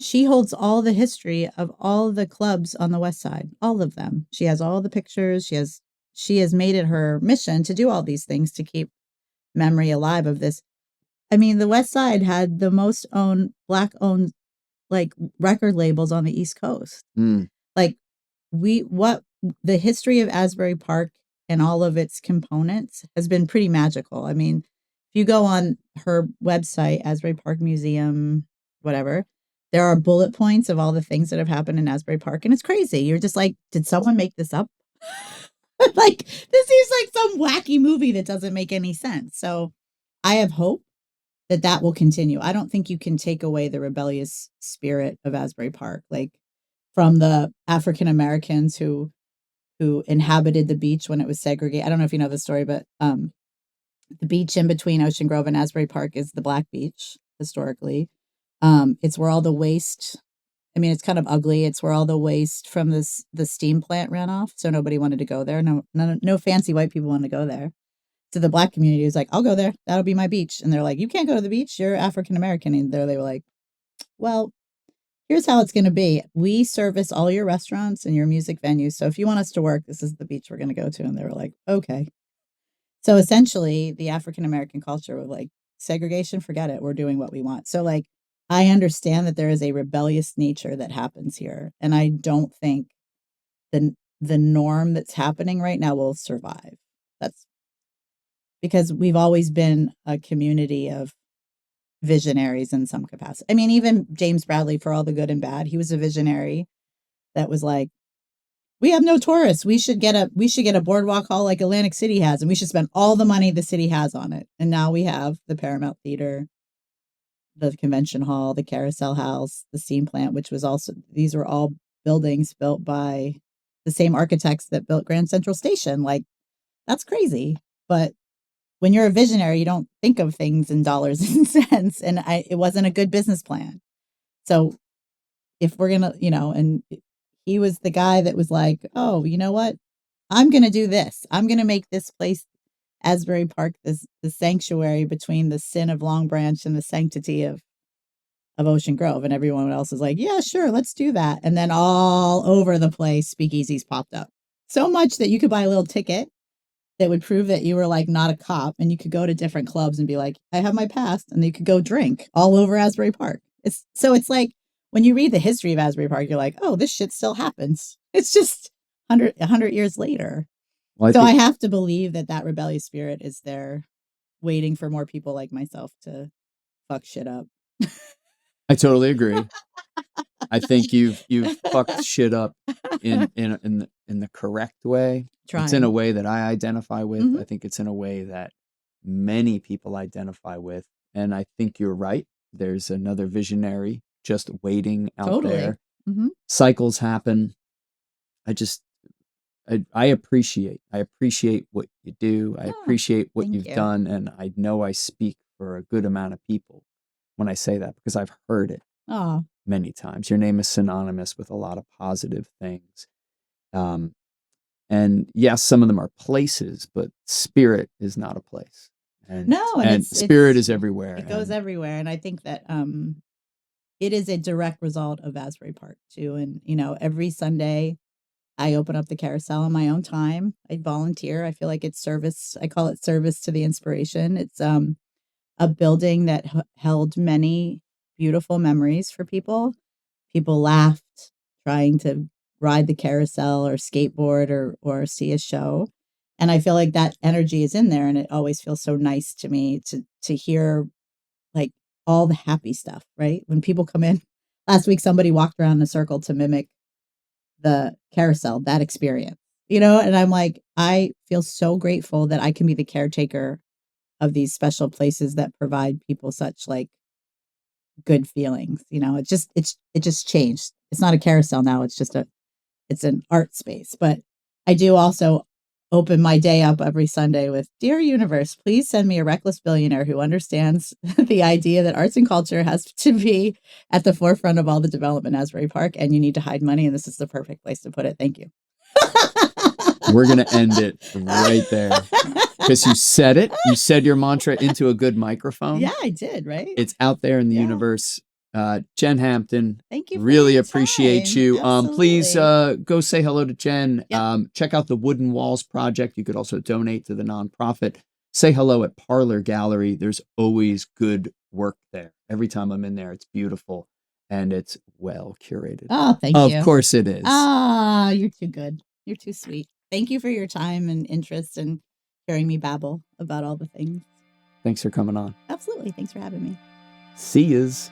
S2: she holds all the history of all the clubs on the West Side, all of them. She has all the pictures. She has made it her mission to do all these things to keep memory alive of this. I mean, the West Side had the most Black-owned, like, record labels on the East Coast. Like, the history of Asbury Park and all of its components has been pretty magical. I mean, if you go on her website, Asbury Park Museum, whatever, there are bullet points of all the things that have happened in Asbury Park. And it's crazy. You're just like, did someone make this up? Like, this seems like some wacky movie that doesn't make any sense. So I have hope that will continue. I don't think you can take away the rebellious spirit of Asbury Park, like, from the African Americans who inhabited the beach when it was segregated. I don't know if you know the story, but the beach in between Ocean Grove and Asbury Park is the Black Beach historically. It's where all the waste, I mean, it's kind of ugly. It's where all the waste from the steam plant ran off. So nobody wanted to go there. No fancy white people wanted to go there. So the Black community was like, I'll go there. That'll be my beach. And they're like, you can't go to the beach. You're African American. And they were like, well, here's how it's going to be. We service all your restaurants and your music venues. So if you want us to work, this is the beach we're going to go to. And they were like, okay. So essentially the African American culture was like, segregation, forget it. We're doing what we want. So, like, I understand that there is a rebellious nature that happens here. And I don't think the norm that's happening right now will survive. That's because we've always been a community of visionaries in some capacity. I mean, even James Bradley, for all the good and bad, he was a visionary that was like, we have no tourists. We should get a boardwalk hall like Atlantic City has, and we should spend all the money the city has on it. And now we have the Paramount Theater, the Convention Hall, the Carousel House, the steam plant, which was also, these were all buildings built by the same architects that built Grand Central Station. Like, that's crazy. But when you're a visionary, you don't think of things in dollars and cents. And it wasn't a good business plan. So if we're going to, and he was the guy that was like, oh, you know what? I'm going to do this. I'm going to make this place, Asbury Park, the sanctuary between the sin of Long Branch and the sanctity of Ocean Grove. And everyone else is like, yeah, sure, let's do that. And then all over the place, speakeasies popped up. So much that you could buy a little ticket that would prove that you were, like, not a cop, and you could go to different clubs and be like, I have my pass, and you could go drink all over Asbury Park. It's like when you read the history of Asbury Park, you're like, oh, this shit still happens. It's just 100 years later. Well, I have to believe that rebellious spirit is there waiting for more people like myself to fuck shit up.
S1: I totally agree. I think you've fucked shit up in the correct way. It's in a
S2: Trying.
S1: way that I identify with.
S2: Mhm.
S1: I think it's in a way that many people identify with. And I think you're right. There's another visionary just waiting out
S2: Totally.
S1: there.
S2: Mhm.
S1: Cycles happen. I appreciate what you do. I
S2: Oh,
S1: appreciate what
S2: thank
S1: you've
S2: you.
S1: done. And I know I speak for a good amount of people when I say that, because I've heard it
S2: Oh,
S1: many times. Your name is synonymous with a lot of positive things. And yes, some of them are places, but spirit is not a place. And
S2: no, and
S1: spirit is everywhere.
S2: it goes
S1: and
S2: everywhere, and I think that it is a direct result of Asbury Park too. And every Sunday I open up the carousel on my own time. I volunteer. I feel like it's service. I call it service to the inspiration. It's a building that held many beautiful memories for people. People laughed trying to ride the carousel or skateboard or see a show. And I feel like that energy is in there, and it always feels so nice to me to hear like all the happy stuff, right? When people come in. Last week somebody walked around in a circle to mimic the carousel, that experience, and I'm like, I feel so grateful that I can be the caretaker of these special places that provide people such like good feelings. It just changed. It's not a carousel now. It's an art space. But I do also open my day up every Sunday with, dear universe, please send me a reckless billionaire who understands the idea that arts and culture has to be at the forefront of all the development in Asbury Park, and you need to hide money, and this is the perfect place to put it. Thank you.
S1: we're going to end it right there, because you said it. You said your mantra into a good microphone.
S2: Yeah, I did, right?
S1: It's out there in the
S2: Yeah.
S1: universe. Jenn Hampton,
S2: Thank you.
S1: Really
S2: your
S1: appreciate
S2: time.
S1: you. Please
S2: Absolutely.
S1: go say hello to Jenn.
S2: Yep.
S1: Check out the Wooden Walls Project. You could also donate to the nonprofit. Say hello at Parlor Gallery. There's always good work there. Every time I'm in there, it's beautiful and it's well curated.
S2: Oh, thank you.
S1: Of course it is.
S2: Ah, you're too good. You're too sweet. Thank you for your time and interest and hearing me babble about all the things.
S1: Thanks for coming on.
S2: Absolutely. Thanks for having me.
S1: See yous.